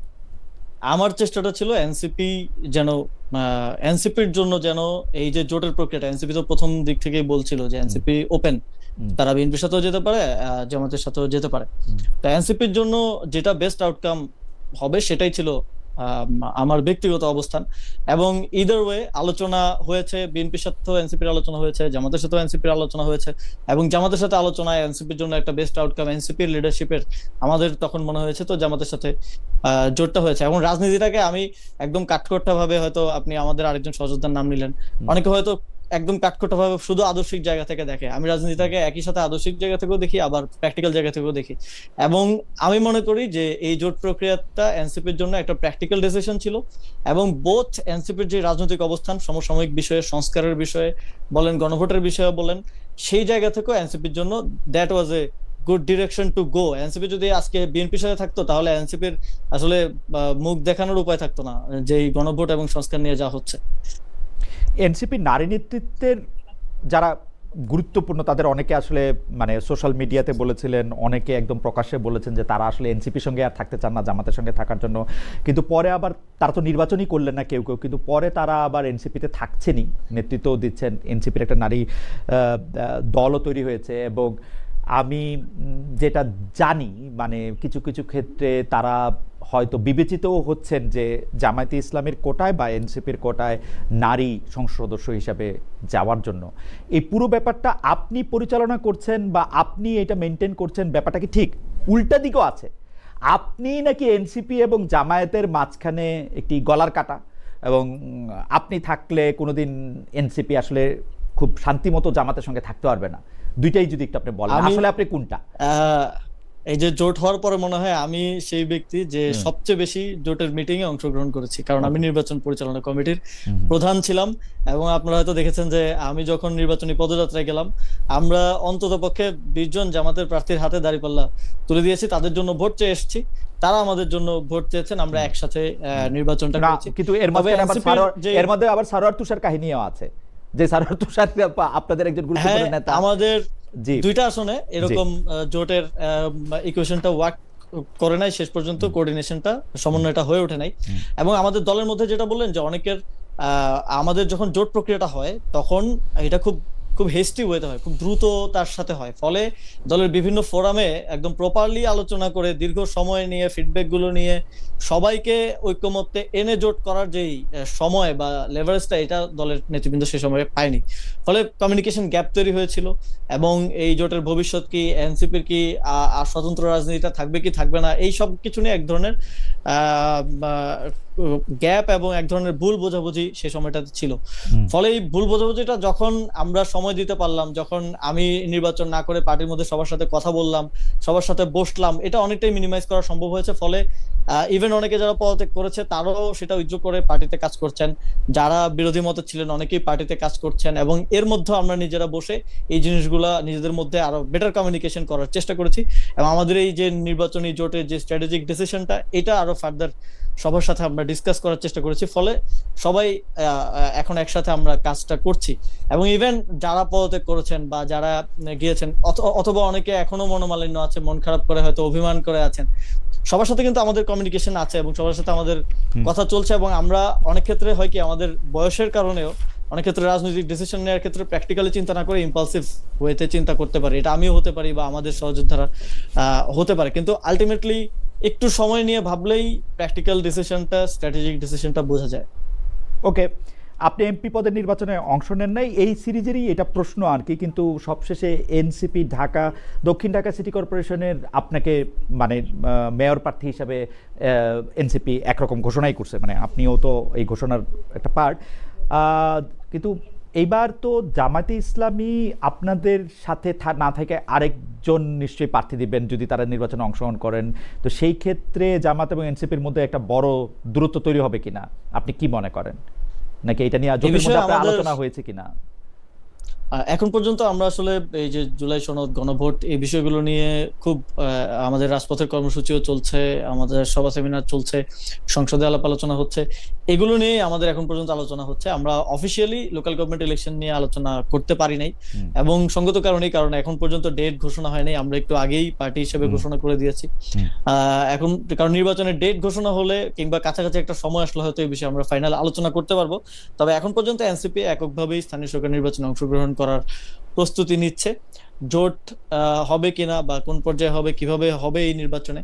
আমার চেষ্টাটা ছিল এনসিপি যেন এনসিপির জন্য যেন এই যে জোটের প্রক্রিয়াটা, এনসিপি তো প্রথম দিক থেকেই বলছিল যে এনসিপি ওপেন, তারা বিএনপির সাথেও যেতে পারে, জামাতের সাথেও যেতে পারে। তো এনসিপির জন্য যেটা বেস্ট আউটকাম হবে সেটাই ছিল আমার ব্যক্তিগত অবস্থান। এবং ইদার ওয়ে আলোচনা হয়েছে, বিএনপির সাথেও এনসিপির আলোচনা হয়েছে, জামাতের সাথেও এনসিপির আলোচনা হয়েছে, এবং জামাতের সাথে আলোচনায় এনসিপির জন্য একটা বেস্ট আউটকাম এনসিপির লিডারশিপের আমাদের তখন মনে হয়েছে, তো জামাতের সাথে জোটটা হয়েছে। এবং রাজনীতিটাকে আমি একদম কাঠখোট্টা ভাবে, হয়তো আপনি আমাদের আরেকজন সহযোদ্ধার নাম নিলেন, অনেকে হয়তো একদম কাঠখোট্টা ভাবে শুধু আদর্শিক জায়গা থেকে দেখে, আমি রাজনীতিটাকে একই সাথে আদর্শিক জায়গা থেকেও দেখি, আবার প্র্যাকটিক্যাল জায়গা থেকেও দেখি। এবং আমি মনে করি যে এই জোট প্রক্রিয়াটা এনসিপির জন্য একটা প্র্যাকটিক্যাল ডিসিশন ছিল, এবং বোথ এনসিপির যে রাজনৈতিক অবস্থান, সমসাময়িক বিষয়ে, সংস্কারের বিষয়ে বলেন, গণভোটের বিষয়ে বলেন, সেই জায়গা থেকেও এনসিপির জন্য that was a good direction to go. NCP যদি আজকে বিএনপির সাথে থাকতো তাহলে এনসিপির আসলে মুখ দেখানোর উপায় থাকতো না, যে এই গণভোট এবং সংস্কার নিয়ে যা হচ্ছে। এনসিপি নারী নেতৃত্বের যারা গুরুত্বপূর্ণ তাদের অনেকে আসলে মানে সোশ্যাল মিডিয়াতে বলেছিলেন, অনেকে একদম প্রকাশ্যে বলেছেন যে তারা আসলে এনসিপির সঙ্গে আর থাকতে চান না, জামাতের সঙ্গে থাকার জন্য। কিন্তু পরে আবার তারা তো নির্বাচনই করলেন না কেউ কেউ, কিন্তু পরে তারা আবার এনসিপিতে থাকছেনই, নেতৃত্বও দিচ্ছেন, এনসিপির একটা নারী দলও তৈরি হয়েছে। এবং আমি যেটা জানি মানে কিছু কিছু ক্ষেত্রে তারা হয়তো বিবেচিতও হচ্ছেন যে জামায়াতে ইসলামের কোটায় বা এনসিপির কোটায় নারী সংসদ সদস্য হিসাবে যাওয়ার জন্য। এই পুরো ব্যাপারটা আপনি পরিচালনা করছেন বা আপনি এটা মেনটেন করছেন, ব্যাপারটা কি ঠিক? উল্টা দিকও আছে, আপনি নাকি এনসিপি এবং জামায়াতের মাঝখানে একটি গলার কাটা, এবং আপনি থাকলে কোনোদিন এনসিপি আসলে খুব শান্তিমতো জামাতের সঙ্গে থাকতে পারবে না। দুইটাই যদি একটু আপনি বলেন, আসলে আপনি কোনটা? এই যে জোট হওয়ার পরে মনে হয় আমি সেই ব্যক্তি যে সবচেয়ে বেশি জোটের মিটিং এ অংশগ্রহণ করেছি, কারণ আমি নির্বাচন পরিচালনা কমিটির প্রধান ছিলাম। এবং আপনারা হয়তো দেখেছেন যে আমি যখন নির্বাচনী পদযাত্রায় গেলাম, আমরা অন্তত পক্ষে 20 জন জামাতের প্রার্থীর হাতে দাঁড়িপাল্লা তুলে দিয়েছি, তাদের জন্য ভোট চেয়ে এসেছি, তারা আমাদের জন্য ভোট চেয়েছেন, আমরা একসাথে নির্বাচনটা করেছি। কিন্তু এর মধ্যে আবার সারোয়ার তুষার কাহিনীও আছে, যে সারোয়ার তুষার আপনাদের একজন গুরুত্বপূর্ণ নেতা। আমাদের দুইটা আসনে এরকম জোটের ইকুয়েশনটা ওয়ার্ক করে নাই শেষ পর্যন্ত, কোঅর্ডিনেশনটা, সমন্বয়টা হয়ে ওঠে নাই। এবং আমাদের দলের মধ্যে যেটা বললেন যে অনেকের আমাদের যখন জোট প্রক্রিয়াটা হয় তখন এটা খুব খুব হেস্টি ওয়েতে হয়, খুব দ্রুত তার সাথে হয়, ফলে দলের বিভিন্ন ফোরামে একদম প্রপারলি আলোচনা করে দীর্ঘ সময় নিয়ে ফিডব্যাক গুলো নিয়ে সবাইকে ঐক্যমত্যে এনে জোট করার যেই সময় বা লেভারেজটা, এটা দলের নেতৃবৃন্দ সে সময় পায়নি, ফলে কমিউনিকেশন গ্যাপ তৈরি হয়েছিল। এবং এই জোটের ভবিষ্যৎ কি, এনসিপির কি স্বতন্ত্র রাজনীতিটা থাকবে কি থাকবে না, এই সব কিছু নিয়ে এক ধরনের গ্যাপ এবং এক ধরনের ভুল বোঝাবুঝি সে সময়টাতে ছিল। ফলে এই ভুল বোঝাবুঝিটা যখন আমরা সময় দিতে পারলাম, যখন আমি নির্বাচন না করে পার্টির মধ্যে সবার সাথে কথা বললাম, সবার সাথে বসলাম, এটা অনেকটাই মিনিমাইজ করা সম্ভব হয়েছে। ফলে ইভেন অনেকে যারা পদত্যাগ করেছে তারাও সেটা উইথড্র করে পার্টিতে কাজ করছেন, যারা বিরোধী মতে ছিলেন অনেকেই পার্টিতে কাজ করছেন। এবং এর মধ্যে আমরা নিজেরা বসে এই জিনিসগুলা নিজেদের মধ্যে আরো বেটার কমিউনিকেশন করার চেষ্টা করেছি, এবং আমাদের এই যে নির্বাচনী জোটের যে স্ট্র্যাটেজিক ডিসিশনটা, এটা আরো ফার্দার সবার সাথে আমরা ডিসকাস করার চেষ্টা করেছি। ফলে সবাই এখন একসাথে আমরা কাজটা করছি। এবং ইভেন যারা পদত্যাগ করেছেন বা যারা গিয়েছেন, অথবা অনেকে এখনো মনোমালিন্য আছে, মন খারাপ করে হয়তো অভিমান করে আছেন, সবার সাথে কিন্তু আমাদের কমিউনিকেশন আছে এবং সবার সাথে আমাদের কথা চলছে। এবং আমরা অনেক ক্ষেত্রে হয় কি, আমাদের বয়সের কারণেও অনেক ক্ষেত্রে রাজনৈতিক ডিসিশন নেওয়ার ক্ষেত্রে প্র্যাকটিক্যালি চিন্তা না করে ইম্পালসিভ ওয়েতে চিন্তা করতে পারি, এটা আমিও হতে পারি বা আমাদের সহযোদ্ধারা হতে পারে। কিন্তু আলটিমেটলি একটু সময় নিয়ে ভাবলেই প্র্যাকটিক্যাল ডিসিশনটা, স্ট্র্যাটেজিক ডিসিশনটা বোঝা যায়। ওকে, আপনি এমপি পদের নির্বাচনে অংশ নেন নাই, এই সিরিজেরই এটা প্রশ্ন আর কি, কিন্তু সবশেষে এনসিপি ঢাকা দক্ষিণ ঢাকা সিটি কর্পোরেশনের আপনাকে মানে মেয়র প্রার্থী হিসাবে এনসিপি একরকম ঘোষণাই করছে, মানে আপনিও তো এই ঘোষণার একটা পার্ট, কিন্তু এইবার তো জামায়াতে ইসলামী আপনাদের সাথে না থেকে আরেকজন নিশ্চয়ই প্রার্থী দিবেন যদি তারা নির্বাচনে অংশগ্রহণ করেন, তো সেই ক্ষেত্রে জামায়াত এবং এনসিপির মধ্যে একটা বড় দূরত্ব তৈরি হবে কিনা, আপনি কি মনে করেন? নাকি এটা নিয়ে জোটের মধ্যে আপনার আলোচনা হয়েছে কিনা? এখন পর্যন্ত আমরা আসলে এই যে জুলাই সনদ, গণভোট, এই বিষয়গুলো নিয়ে খুব আমাদের রাজপথের কর্মসূচিও চলছে, আমাদের সভা সেমিনার চলছে, সংসদে আলাপ আলোচনা হচ্ছে, এগুলো নিয়ে আমাদের এখন পর্যন্ত আলোচনা হচ্ছে। আমরা অফিসিয়ালি লোকাল গভর্নমেন্ট ইলেকশন নিয়ে আলোচনা করতে পারি নাই, এবং সঙ্গত কারণেই, কারণ এখন পর্যন্ত ডেট ঘোষণা হয় নাই। আমরা একটু আগেই পার্টি হিসেবে ঘোষণা করে দিয়েছি। এখন কারণ নির্বাচনের ডেট ঘোষণা হলে কিংবা কাছাকাছি একটা সময় আসলে হয়তো এই বিষয়ে আমরা ফাইনাল আলোচনা করতে পারবো। তবে এখন পর্যন্ত এনসিপি এককভাবেই স্থানীয় সরকার নির্বাচনে অংশগ্রহণ করার প্রস্তুতি নিচ্ছে। জোট হবে কিনা বা কোন পর্যায়ে হবে, কিভাবে হবে এই নির্বাচনে,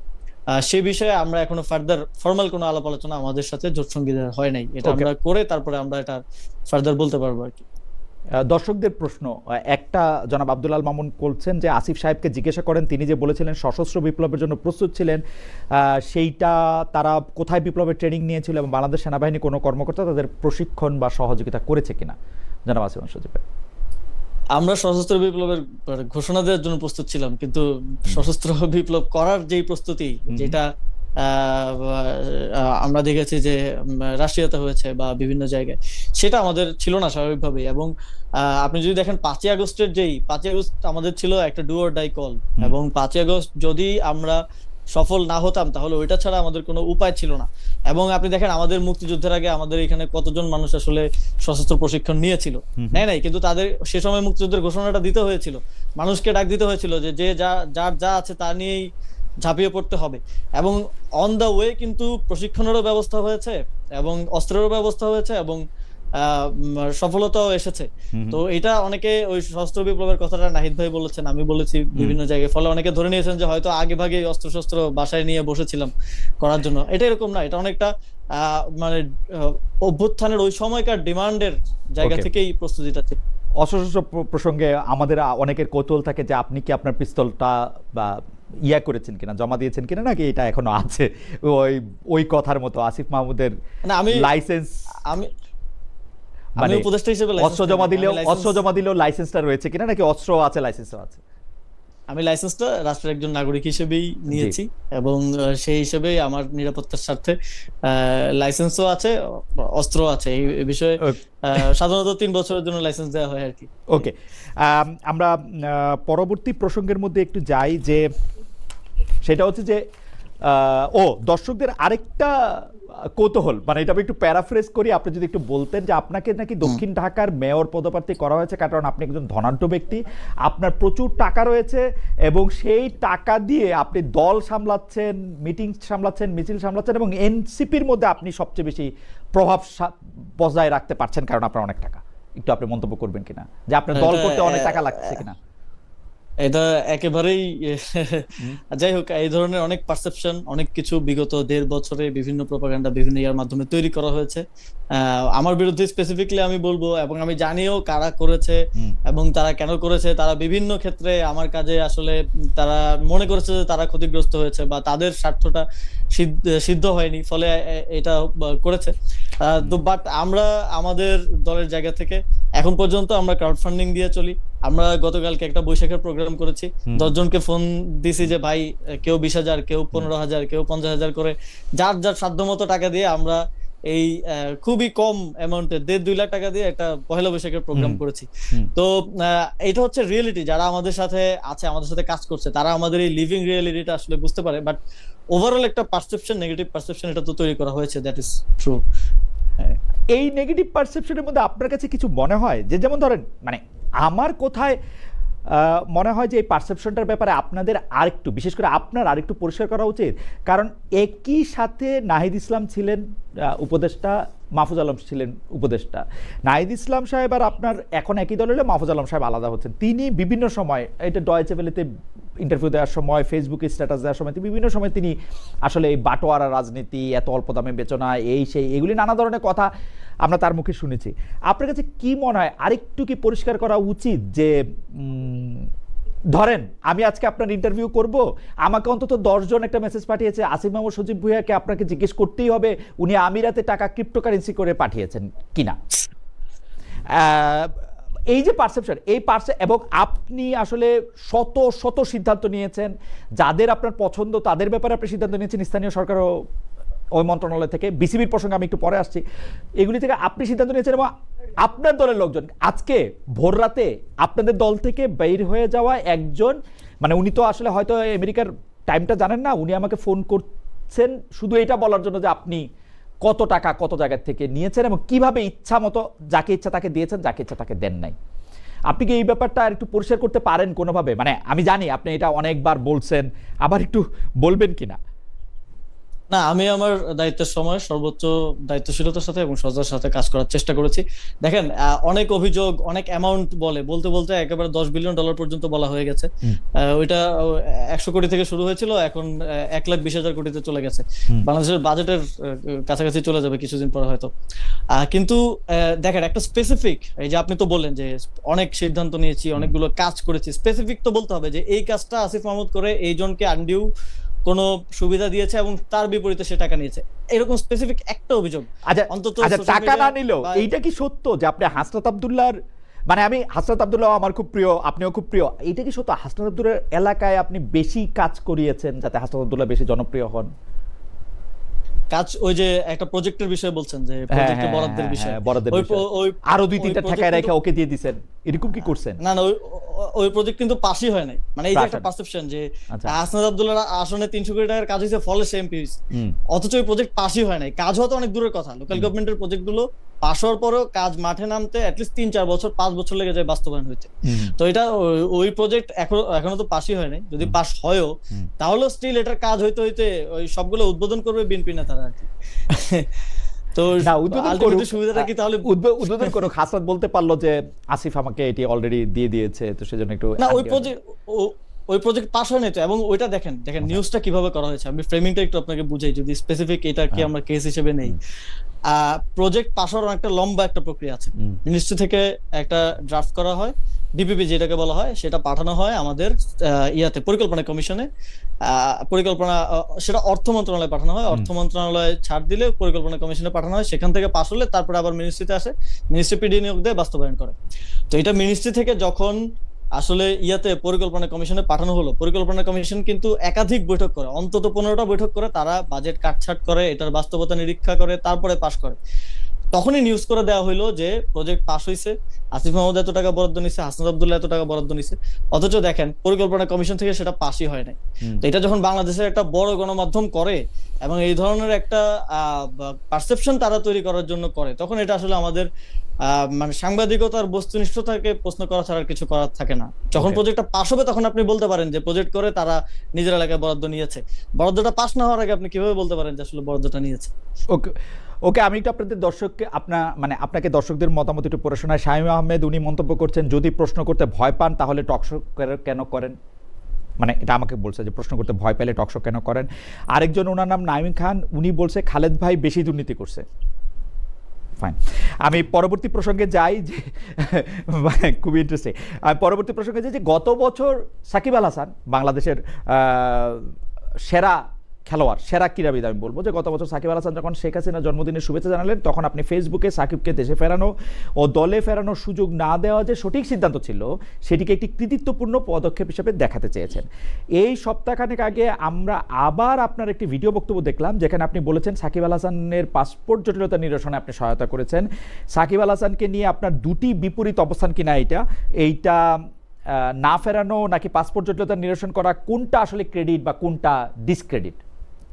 সে বিষয়ে আমরা এখনো ফার্দার ফর্মাল কোনো আলাপ আলোচনা আমাদের সাথে জোট সঙ্গীদের হয় নাই। এটা আমরা করে তারপরে আমরা এটা ফার্দার বলতে পারবো আর কি। দর্শকদের প্রশ্ন একটা, জনাব আব্দুল আল মামুন বলছেন যে আসিফ সাহেবকে জিজ্ঞাসা করেন, তিনি যে বলেছিলেন সশস্ত্র বিপ্লবের জন্য প্রস্তুত ছিলেন, সেইটা তারা কোথায় বিপ্লবের ট্রেনিং নিয়েছিল এবং বাংলাদেশ সেনাবাহিনী কোনো কর্মকর্তা তাদের প্রশিক্ষণ বা সহযোগিতা করেছে কিনা? জনাব আসিফ সজীব। আমরা সশস্ত্র বিপ্লবের ঘোষণা দেওয়ার জন্য প্রস্তুত ছিলাম, কিন্তু সশস্ত্র বিপ্লব করার যেই প্রস্তুতি, যেটা আমরা দেখেছি যে রাশিয়াতে হয়েছে বা বিভিন্ন জায়গায়, সেটা আমাদের ছিল না স্বাভাবিকভাবেই। এবং আপনি যদি দেখেন 5ই আগস্টের 5ই আগস্ট আমাদের ছিল একটা ডু অর ডাই কল, এবং 5ই আগস্ট যদি আমরা সফল না হতাম তাহলে ওইটা ছাড়া আমাদের কোনো উপায় ছিল না। এবং আপনি দেখেন আমাদের মুক্তিযুদ্ধের আগে আমাদের এখানে কতজন মানুষ আসলে সশস্ত্র প্রশিক্ষণ নিয়েছিল, নাই, কিন্তু তাদের সে সময় মুক্তিযুদ্ধের ঘোষণাটা দিতে হয়েছিল, মানুষকে ডাক দিতে হয়েছিল যে যে যার যা আছে তা নিয়েই ঝাঁপিয়ে পড়তে হবে। এবং অন দা ওয়ে কিন্তু প্রশিক্ষণেরও ব্যবস্থা হয়েছে এবং অস্ত্রেরও ব্যবস্থা হয়েছে এবং সফলতাও এসেছে। তো এটা অনেকে ওই সশস্ত্র বিপ্লবের কথাটা নাহিদ ভাই বলেছেন, আমি বলেছি বিভিন্ন জায়গায়, ফলে অনেকে ধরে নিয়েছেন যে হয়তো আগে ভাগে অস্ত্র শস্ত্র বাসায় নিয়ে বসেছিলাম করার জন্য। এটা এরকম না, এটা অনেকটা মানে অভ্যুত্থানের ওই সময়কার ডিমান্ডের জায়গা থেকেই প্রস্তুতিটা ছিল। অসশস্ত্র প্রসঙ্গে আমাদের অনেকের কৌতূহল থাকে যে আপনি কি আপনার পিস্তলটা বা করেছেন কিনা, জমা দিয়েছেন কিনা, নাকি এটা এখনো আছে ওই কথার মতো আসিফ মাহমুদের লাইসেন্স? আমি উপদেষ্টা হিসেবে অস্ত্র জমা দিলেও লাইসেন্সটা রয়েছে কিনা, নাকি অস্ত্র আছে লাইসেন্সও আছে? আমি লাইসেন্সটা রাষ্ট্রের একজন নাগরিক হিসেবেই নিয়েছি, এবং সেই হিসেবেই আমার নিরাপত্তার স্বার্থে লাইসেন্সও আছে, অস্ত্র আছে। এই বিষয়ে সাধারণত 3 বছরের জন্য লাইসেন্স দেওয়া হয় আর কি। ওকে, আমরা পরবর্তী প্রসঙ্গের মধ্যে একটু যাই, যে সেটা হচ্ছে যে দর্শকদের আরেকটা কৌতূহল, মানে এটা আমি একটু প্যারাফ্রেজ করি, আপনি যদি একটু বলতেন যে আপনাকে নাকি দক্ষিণ ঢাকার মেয়র পদপ্রার্থী করা হয়েছে কারণ আপনি একজন ধনাঢ্য ব্যক্তি, আপনার প্রচুর টাকা রয়েছে এবং সেই টাকা দিয়ে আপনি দল সামলাচ্ছেন, মিটিং সামলাচ্ছেন, মিছিল সামলাচ্ছেন, এবং এনসিপির মধ্যে আপনি সবচেয়ে বেশি প্রভাব বজায় রাখতে পারছেন কারণ আপনার অনেক টাকা। একটু আপনি মন্তব্য করবেন কিনা যে আপনার দল করতে অনেক টাকা লাগছে কিনা? এটা একেবারেই যাই হোক, এই ধরনের অনেক পারসেপশন, অনেক কিছু বিগত 1.5 বছরে বিভিন্ন প্রপাগান্ডা বিভিন্ন ইয়ার মাধ্যমে তৈরি করা হয়েছে আমার বিরুদ্ধে স্পেসিফিকলি আমি বলবো, এবং আমি জানিও কারা করেছে এবং তারা কেন করেছে। তারা বিভিন্ন ক্ষেত্রে আমার কাজে আসলে তারা মনে করেছে যে তারা ক্ষতিগ্রস্ত হয়েছে বা তাদের স্বার্থটা সিদ্ধ হয়নি, ফলে এটা করেছে। তো বাট আমরা আমাদের দলের জায়গা থেকে এখন পর্যন্ত আমরা ক্রাউড ফান্ডিং দিয়ে চলি। আমরা গতকালকে একটা বৈশাখের প্রোগ্রাম করেছি, 10 জনকে ফোন দিছি যে ভাই কেউ 20,000, কেউ 15,000, কেউ 50,000 করে যার যার সাধ্যমতো টাকা দিয়ে আমরা এই খুবই কম অ্যামাউন্টে 1.5-2 লাখ টাকা দিয়ে একটা পহেলা বৈশাখের প্রোগ্রাম করেছি। তো এটা হচ্ছে রিয়েলিটি, যারা আমাদের সাথে আছে, আমাদের সাথে কাজ করছে, তারা আমাদের এই লিভিং রিয়েলিটিটা আসলে বুঝতে পারে। বাট ওভারঅল একটা পারসেপশন, নেগেটিভ পারসেপশন এটা তো তৈরি করা হয়েছে, দ্যাট ইজ ট্রু। এই নেগেটিভ পারসেপশনের মধ্যে আপনার কাছে কিছু মনে হয় যে, যেমন ধরেন, মানে আমার কোথায় মনে হয় যে এই পারসেপশনটার ব্যাপারে আপনাদের আরেকটু, বিশেষ করে আপনার আরেকটু পরিষ্কার করা উচিত, কারণ একই সাথে নাহিদ ইসলাম ছিলেন উপদেষ্টা, মাহফুজ আলম ছিলেন উপদেষ্টা। নাহিদ ইসলাম সাহেব আর আপনার এখন একই দল হলে মাহফুজ আলম সাহেব আলাদা হচ্ছেন। তিনি বিভিন্ন সময়, এটা ডয়েচে ভেলেতে ইন্টারভিউ দেওয়ার সময়, ফেসবুকে স্ট্যাটাস দেওয়ার সময়, বিভিন্ন সময় তিনি আসলে এই বাটোয়ারা রাজনীতি, এত অল্প দামে বেচনা, এই সেই, এগুলি নানা ধরনের কথা আমরা তার মুখে শুনেছি। আপনার কাছে কি মনে হয় আরেকটু কি পরিষ্কার করা উচিত যে ধরেন আমি আজকে আপনার ইন্টারভিউ করব, আমাকে অন্তত 10 জন একটা মেসেজ পাঠিয়েছে, আসিফ মাহমুদ সজীব ভুঁইয়াকে আপনাকে জিজ্ঞেস করতেই হবে উনি আমিরাতে টাকা ক্রিপ্টোকারেন্সি করে পাঠিয়েছেন কিনা। এই যে পারসেপশন, এবং আপনি আসলে শত শত সিদ্ধান্ত নিয়েছেন, যাদের আপনার পছন্দ তাদের ব্যাপারে আপনি সিদ্ধান্ত নিয়েছেন, স্থানীয় সরকার ও ওই মন্ত্রণালয় থেকে, বিসিবির প্রসঙ্গে আমি একটু পরে আসছি, এগুলি থেকে আপনি সিদ্ধান্ত নিয়েছেন এবং আপনার দলের লোকজন আজকে ভোর রাতে আপনাদের দল থেকে বের হয়ে যাওয়া একজন, মানে উনি তো আসলে হয়তো আমেরিকার টাইমটা জানেন না, উনি আমাকে ফোন করছেন শুধু এটা বলার জন্য যে আপনি কত টাকা কত জায়গা থেকে নিয়েছেন এবং কিভাবে ইচ্ছা মতো যাকে ইচ্ছা তাকে দিয়েছেন, যাকে ইচ্ছা তাকে দেন নাই। আপনি কি এই ব্যাপারটা আর একটু পরিষ্কার করতে পারেন কোনোভাবে? মানে আমি জানি আপনি এটা অনেকবার বলছেন, আবার একটু বলবেন কিনা? না, আমি আমার দায়িত্বের সময় সর্বোচ্চ দায়িত্বশীলতার সাথে এবং সততার সাথে কাজ করার চেষ্টা করেছি। দেখেন, অনেক অভিযোগ, অনেক অ্যামাউন্ট বলতে বলতে একেবারে $10 বিলিয়ন পর্যন্ত বলা হয়ে গেছে। ওইটা 100 কোটি থেকে শুরু হয়েছিল, এখন 1,20,000 কোটিতে চলে গেছে। বাংলাদেশের বাজেটের কাছাকাছি চলে যাবে কিছুদিন পরে হয়তো। কিন্তু দেখেন, একটা স্পেসিফিক, এই যে আপনি তো বললেন যে অনেক সিদ্ধান্ত নিয়েছি, অনেকগুলো কাজ করেছি, স্পেসিফিক তো বলতে হবে যে এই কাজটা আসিফ মাহমুদ করে এই জনকে আনডিউ কোনো সুবিধা দিয়েছে এবং তার বিপরীতে সে টাকা নিয়েছে, এরকম স্পেসিফিক একটা অভিযোগ অন্তত টাকা না নিল। এইটা কি সত্য যে আপনি হাসনাত আব্দুল্লাহর, মানে আমি হাসনাত আব্দুল্লাহ আমার খুব প্রিয়, আপনিও খুব প্রিয়, এইটা কি সত্য হাসনাত আব্দুল্লাহর এলাকায় আপনি বেশি কাজ করিয়েছেন যাতে হাসনাত আব্দুল্লাহ বেশি জনপ্রিয় হন? কাজ, ওই যে একটা প্রজেক্টের বিষয়ে বলছেন, যে প্রজেক্টের বরাদ্দের বিষয়ে, আরো 2-3টা ঠেকায় রেখে ওকে দিয়ে দিবেন, এরকম কি করছেন? না না, ওই প্রজেক্ট কিন্তু পাসই হয় নাই। মানে এই যে একটা পারসেপশন যে হাসনাত আব্দুল্লাহ আসনে 300 কোটি টাকার কাজ হয়েছে, ফলে সে এমপি হয়েছে, অথচ ওই প্রজেক্ট পাসই হয় নাই। কাজ হওয়া তো অনেক দূরের কথা, লোকাল গভর্নমেন্টের প্রজেক্ট গুলো পাস হওয়ার পরেও কাজ মাঠে নামতে অ্যাটলিস্ট 3-4 বছর, 5 বছর লেগে যায় বাস্তবায়ন হইতে। তো এটা ওই প্রজেক্ট এখনো তো পাসই হয় নাই। যদি পাস হয়ও তাহলে স্টিল এটার কাজ হইতে হইতে ওই সবগুলো উদ্বোধন করবে বিএনপি নেতারা আর কি। তো সুবিধাটা কি তাহলে উদ্বোধন করুক, হাসনাত বলতে পারলো যে আসিফ আমাকে এটি অলরেডি দিয়ে দিয়েছে, তো সেজন্য একটু না, ওই প্রজেক্ট পাস হয় নাই তো। এবং ওইটা দেখেন নিউজটা কিভাবে করা হয়েছে, আমি ফ্রেমিংটা একটু আপনাকে বুঝাই, যদি স্পেসিফিক এটা কি আমরা কেস হিসেবে নেই। প্রজেক্ট পাস হওয়ার একটা লম্বা একটা প্রক্রিয়া আছে। মিনিস্ট্রি থেকে একটা ড্রাফট করা হয়, ডিপিপি যেটাকে বলা হয়, সেটা পাঠানো হয় আমাদের পরিকল্পনা কমিশনে। পরিকল্পনা, সেটা অর্থ মন্ত্রণালয়ে পাঠানো হয়, অর্থ মন্ত্রণালয়ে ছাড় দিলে পরিকল্পনা কমিশনে পাঠানো হয়, সেখান থেকে পাস হলে তারপরে আবার মিনিস্ট্রিতে আসে, মিনিস্ট্রি পিডি নিয়োগ দিয়ে বাস্তবায়ন করে। তো এটা মিনিস্ট্রি থেকে যখন আসলে পরিকল্পনা কমিশনে পাঠানো হলো, পরিকল্পনা কমিশন কিন্তু একাধিক বৈঠক করে, অন্তত 15টা বৈঠক করে, তারা বাজেট কাটছাট করে, এটার বাস্তবতা নিরীক্ষা করে, তারপরে পাস করে। তখনই নিউজ করে দেওয়া হইলো যে প্রজেক্ট পাস হয়েছে, আসিফ মাহমুদ এত টাকা বরাদ্দ নিছে, হাসনাত আব্দুল্লাহ এত টাকা বরাদ্দ নিছে, অথচ দেখেন পরিকল্পনা কমিশন থেকে সেটা পাসই হয় নাই। তো এটা যখন বাংলাদেশের একটা বড় গণমাধ্যম করে এবং এই ধরনের একটা পারসেপশন তারা তৈরি করার জন্য করে, তখন এটা আসলে আমাদের মানে সাংবাদিকতার বস্তুনিষ্ঠতাকে প্রশ্ন করা ছাড়া কিছু করার থাকে না। যখন প্রজেক্টটা পাস হবে তখন আপনি বলতে পারেন যে প্রজেক্ট করে তারা নিজের এলাকায় বরাদ্দ নিয়েছে। বরাদ্দটা পাস না হওয়ার আগে আপনি কিভাবে বলতে পারেন যে আসলে বরাদ্দটা নিয়েছে? ওকে, আমি একটু আপনাদের দর্শককে আপনাকে দর্শকদের মতামত একটু পড়ে শোনায়। শামীম আহমেদ উনি মন্তব্য করছেন, যদি প্রশ্ন করতে ভয় পান তাহলে টকশো কেন করেন, মানে এটা আমাকে বলছে যে প্রশ্ন করতে ভয় পেলে টকশো কেন করেন। আরেকজন, ওনার নাম নাইম খান, উনি বলছে খালেদ ভাই বেশি দুর্নীতি করছে। ফাইন, আমি পরবর্তী প্রসঙ্গে যাই, যে খুবই ইন্টারেস্টিং। আমি পরবর্তী প্রসঙ্গে যাই যে গত বছর সাকিব আল হাসান বাংলাদেশের সেরা খেলোয়াড়, সেরা ক্রীড়াবিদ আমি বলবো, যে গত বছর সাকিব আল হাসান যখন শেখ হাসিনার জন্মদিনের শুভেচ্ছা জানালেন, তখন আপনি ফেসবুকে সাকিবকে দেশে ফেরানো ও দলে ফেরানোর সুযোগ না দেওয়া যে সঠিক সিদ্ধান্ত ছিল, সেটিকে একটি কৃতিত্বপূর্ণ পদক্ষেপ হিসেবে দেখাতে চেয়েছেন। এই সপ্তাহখানেক আগে আমরা আবার আপনার একটি ভিডিও বক্তব্য দেখলাম, যেখানে আপনি বলেছেন সাকিব আল হাসানের পাসপোর্ট জটিলতা নিরসনে আপনি সহায়তা করেছেন। সাকিব আল হাসানকে নিয়ে আপনার দুটি বিপরীত অবস্থান কিনা এইটা না ফেরানো নাকি পাসপোর্ট জটিলতা নিরসন করা, কোনটা আসলে ক্রেডিট বা কোনটা ডিসক্রেডিট?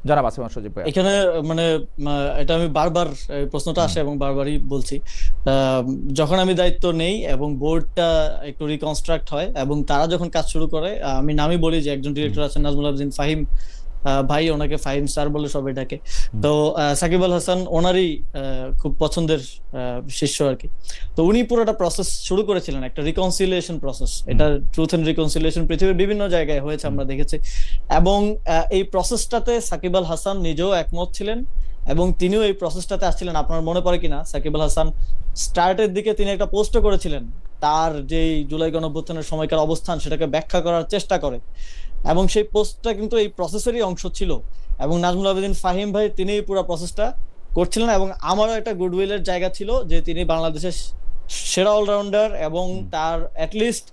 জনাব আসিফ মাহমুদ সজীব ভাই, এখানে মানে এটা আমি বারবার প্রশ্নটা আসে এবং বারবারই বলছি, যখন আমি দায়িত্ব নেই এবং বোর্ডটা একটু রিকনস্ট্রাক্ট হয় এবং তারা যখন কাজ শুরু করে, আমি নামই বলি যে একজন ডিরেক্টর আছেন নাজমুল আবদিন ফাহিম, ভাই, ওনাকে ফাহিম স্যার বলে সবাই ডাকে। তো সাকিব আল হাসান ওনারই খুব পছন্দের শিষ্য আর কি। তো উনি পুরোটা প্রসেস শুরু করেছিলেন, একটা রিকনসিলিয়েশন প্রসেস। এটা ট্রুথ এন্ড রিকনসিলিয়েশন পৃথিবীর বিভিন্ন জায়গায় হয়েছে, আমরা দেখেছি। এবং এই প্রসেসটাতে সাকিব আল হাসান নিজেও একমত ছিলেন এবং তিনিও এই প্রসেসটাতে আসছিলেন। আপনার মনে পড়ে কিনা, সাকিব আল হাসান স্টার্টের দিকে তিনি একটা পোস্ট করেছিলেন, তার যে জুলাই গণঅভ্যুত্থানের সময়কার অবস্থান সেটাকে ব্যাখ্যা করার চেষ্টা করে, এবং সেই পোস্টটা কিন্তু এই প্রসেসেরই অংশ ছিল। এবং নাজমুল আবেদিন ফাহিম ভাই তিনি পুরো প্রসেসটা করছিলেন, এবং আমারও একটা গুডউইলের জায়গা ছিল যে তিনি বাংলাদেশের সেরা অলরাউন্ডার, এবং তার অ্যাটলিস্ট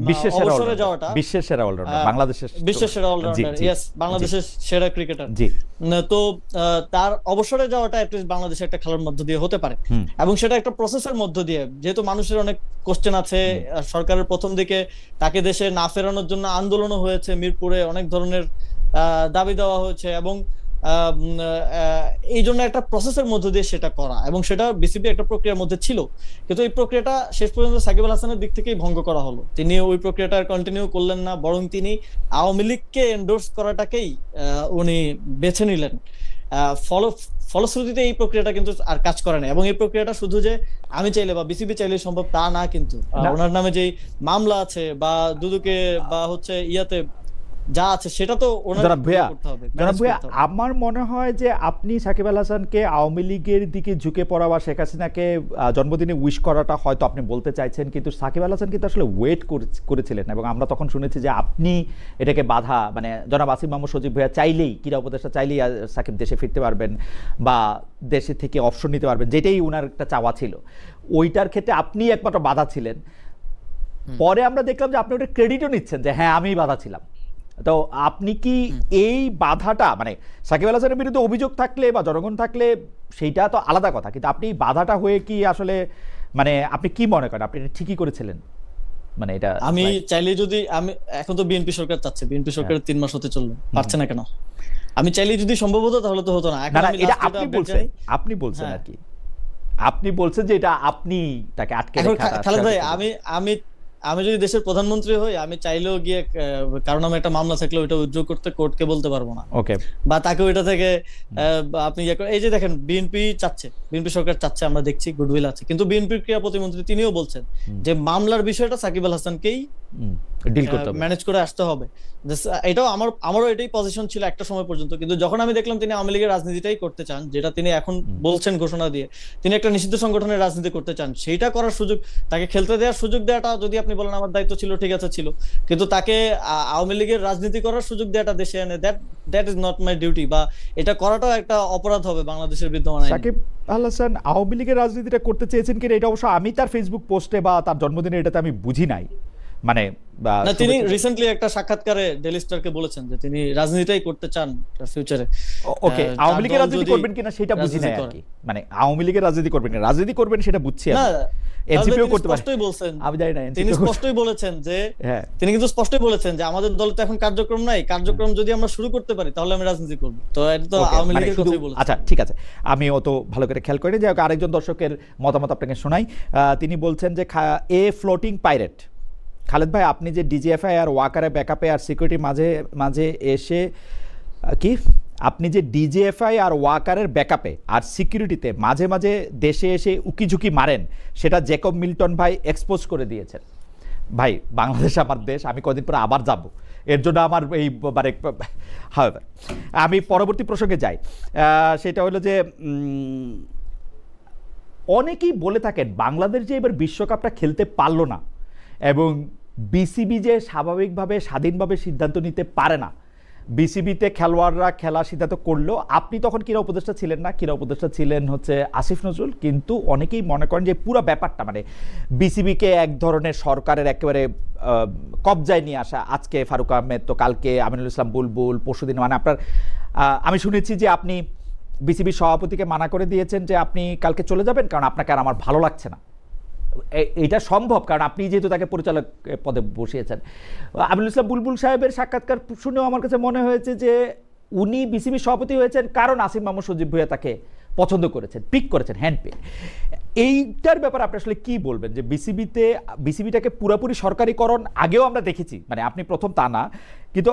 বিশ্বের সেরা অবসরে অলরাউন্ডার, যাওয়াটা, বিশ্বের সেরা অলরাউন্ডার, বাংলাদেশের বিশ্বের সেরা অলরাউন্ডার, ইয়েস, বাংলাদেশের সেরা ক্রিকেটার। জি, তো তার অবসরে যাওয়াটা অ্যাটলিস্ট বাংলাদেশে একটা খেলার মধ্য দিয়ে হতে পারে, এবং সেটা একটা প্রসেসের মধ্য দিয়ে। যেহেতু মানুষের অনেক কোশ্চেন আছে, সরকারের প্রথম দিকে তাকে দেশে না ফেরানোর জন্য আন্দোলনও হয়েছে, মিরপুরে অনেক ধরনের দাবি দেওয়া হয়েছে, এবং এই জন্য একটা প্রসেসের মধ্য দিয়ে সেটা করা, এবং সেটা বিসিবি একটা প্রক্রিয়ার মধ্যে ছিল। কিন্তু এই প্রক্রিয়াটা শেষ পর্যন্ত সাকিব আল হাসানের দিক থেকেই ভঙ্গ করা হলো। তিনি ওই প্রক্রিয়াটা কন্টিনিউ করলেন না, বরং তিনি আওয়ামী লীগকে এন্ডোর্স করাটাকেই উনি বেছে নিলেন। ফলশ্রুতিতে এই প্রক্রিয়াটা কিন্তু আর কাজ করে না, এবং এই প্রক্রিয়াটা শুধু যে আমি চাইলে বা বিসিবি চাইলে সম্ভব তা না, কিন্তু ওনার নামে যে মামলা আছে বা দুদকে বা হচ্ছে ইয়াতে যা আছে সেটা তো জনাব ভূঁইয়া, আমার মনে হয় যে আপনি সাকিব আল হাসানকে আওয়ামী লীগের দিকে ঝুঁকে পড়া বা শেখ হাসিনাকে জন্মদিনে উইশ করাটা হয়তো আপনি বলতে চাইছেন, কিন্তু সাকিব আল হাসান কিন্তু আসলে ওয়েট করেছিলেন, এবং আমরা তখন শুনেছি যে আপনি এটাকে বাধা, মানে জনাব আসিফ মাহমুদ সজীব ভূঁইয়া চাইলেই, ক্রীড়া উপদেষ্টা চাইলেই সাকিব দেশে ফিরতে পারবেন বা দেশে থেকে অপশন নিতে পারবেন, যেটাই উনার একটা চাওয়া ছিল। ওইটার ক্ষেত্রে আপনি একমাত্র বাধা ছিলেন। পরে আমরা দেখলাম যে আপনি ওটা ক্রেডিটও নিচ্ছেন যে হ্যাঁ আমি বাধা ছিলাম। তো আপনি কি এই বাধাটা, মানে সাকিব আল হাসানের বিরুদ্ধে অভিযোগ থাকলে বা জনগণ থাকলে সেইটা তো আলাদা কথা, কিন্তু আপনি বাধাটা হয়ে কি আসলে, মানে আপনি কি মনে করেন আপনি ঠিকই করেছিলেন? মানে এটা আমি চাইলে যদি, আমি এখন তো বিএনপি সরকার চাচ্ছে, বিএনপি সরকারের 3 মাস হতে চললো, পারছে না কেন? আমি চাইলে যদি সম্ভব হতো তাহলে তো হতো না। এটা আপনি বলছেন আর কি, আপনি বলছেন যে এটা আপনি তাকে আটকে রাখা। খালেদ ভাই, আমি যদি দেশের প্রধানমন্ত্রী হই, আমি চাইলেও গিয়ে কারণ আমি একটা মামলা থাকলে ওইটা উইথড্র করতে কোর্টকে বলতে পারবো না, ওকে, বা তাকে ওইটা থেকে আপনি এই যে দেখেন বিএনপি চাচ্ছে, বিএনপি সরকার চাচ্ছে, আমরা দেখছি গুডউইল আছে, কিন্তু বিএনপির ক্রীড়া প্রতিমন্ত্রী তিনিও বলছেন যে মামলার বিষয়টা সাকিব আল হাসানকেই ডিল করতে হবে, ম্যানেজ করে আসতে হবে। এটাও আমারও এটাই পজিশন ছিল একটা সময় পর্যন্ত, কিন্তু যখন আমি দেখলাম তিনি আওয়ামী লীগের রাজনীতিটাই করতে চান, যেটা তিনি এখন বলছেন ঘোষণা দিয়ে, তিনি একটা নিষিদ্ধ সংগঠনের রাজনীতি করতে চান, সেইটা করার সুযোগ, তাকে খেলতে দেওয়ার সুযোগ দেওয়াটা, যদি আপনি বলেন আমার দায়িত্ব ছিল, ঠিক আছে ছিল, কিন্তু তাকে আওয়ামী লীগের রাজনীতি করার সুযোগ দেওয়াটা দেশে এনে, that is not my duty, বা এটা করাটাও একটা অপরাধ হবে বাংলাদেশের বিদ্যমান আইনে। সাকিব আল হাসান আওয়ামী লীগের রাজনীতিটা করতে চেয়েছেন কিনা এটা অবশ্য আমি তার ফেসবুক পোস্টে বা তার জন্মদিনে এটাতে আমি বুঝি নাই, মানে তিনি রিসেন্টলি একটা সাক্ষাৎকারে ডেইলি স্টারকে বলেছেন যে তিনি রাজনীতিটাই করতে চান ফিউচারে। ওকে, আওয়ামী লীগের রাজনীতি করবেন কিনা সেটা বুঝি নাই আর কি, মানে আওয়ামী লীগের রাজনীতি করবেন কিনা, রাজনীতি করবেন সেটা বুঝছি আমি। এনসিপিও করতে পারে, স্পষ্টই বলছেন, আমি জানি না, তিনি স্পষ্টই বলেছেন যে, তিনি কিন্তু স্পষ্টই বলেছেন যে আমাদের দলে তো এখন কার্যক্রম নাই, কার্যক্রম যদি আমরা শুরু করতে পারি তাহলে আমি রাজনীতি করব। তো এটা তো আওয়ামী লীগের কথাই বলেছেন। আচ্ছা ঠিক আছে, আমি অত ভালো করে খেয়াল করিনি। যাই হোক, আরেকজন দর্শকের মতামত আপনাকে শোনাই। তিনি বলছেন যে এ ফ্লোটিং পাইরেট, খালেদ ভাই আপনি যে ডিজিএফআই আর ওয়াকারে ব্যাকআপে আর সিকিউরিটি মাঝে মাঝে এসে কি, আপনি যে ডিজিএফআই আর ওয়াকারের ব্যাকআপে আর সিকিউরিটিতে মাঝে মাঝে দেশে এসে উকিঝুঁকি মারেন, সেটা জ্যাকব মিল্টন ভাই এক্সপোজ করে দিয়েছেন। ভাই বাংলাদেশ আমার দেশ, আমি কদিন পরে আবার যাব, এর জন্য আমার এই মানে আমি পরবর্তী প্রসঙ্গে যাই। সেটা হলো যে অনেকেই বলে থাকেন বাংলাদেশ যে এবার বিশ্বকাপটা খেলতে পারলো না, এবং বিসিবি যে স্বাভাবিকভাবে স্বাধীনভাবে সিদ্ধান্ত নিতে পারে না, বিসিবিতে খেলোয়াড়রা খেলার সিদ্ধান্ত করলো। আপনি তখন ক্রীড়া উপদেষ্টা ছিলেন না, ক্রীড়া উপদেষ্টা ছিলেন হচ্ছে আসিফ নজরুল, কিন্তু অনেকেই মনে করেন যে পুরো ব্যাপারটা মানে বিসিবিকে এক ধরনের সরকারের একেবারে কবজায় নিয়ে আসা। আজকে ফারুক আহমেদ, তো কালকে আমিনুল ইসলাম বুলবুল, পরশুদিন মানে আপনার আমি শুনেছি যে আপনি বিসিবির সভাপতিকে মানা করে দিয়েছেন যে আপনি কালকে চলে যাবেন, কারণ আপনাকে আর আমার ভালো লাগছে না। এটা সম্ভব কারণ আপনি যেহেতু তাকে পরিচালক পদে বসিয়েছেন। আমিনুল ইসলাম বুলবুল সাহেবের সাক্ষাৎকার শুনেও আমার কাছে মনে হয়েছে যে উনি বিসিবি সভাপতি হয়েছেন কারণ আসিফ মাহমুদ সজীব ভূঁইয়া তাকে পছন্দ করেছেন, পিক করেছেন, হ্যান্ড পিক। এইটার ব্যাপারে আপনি আসলে কি বলবেন যে বিসিবিটাকে পুরোপুরি সরকারিকরণ আগেও আমরা দেখেছি, মানে আপনি প্রথম তা না, কিন্তু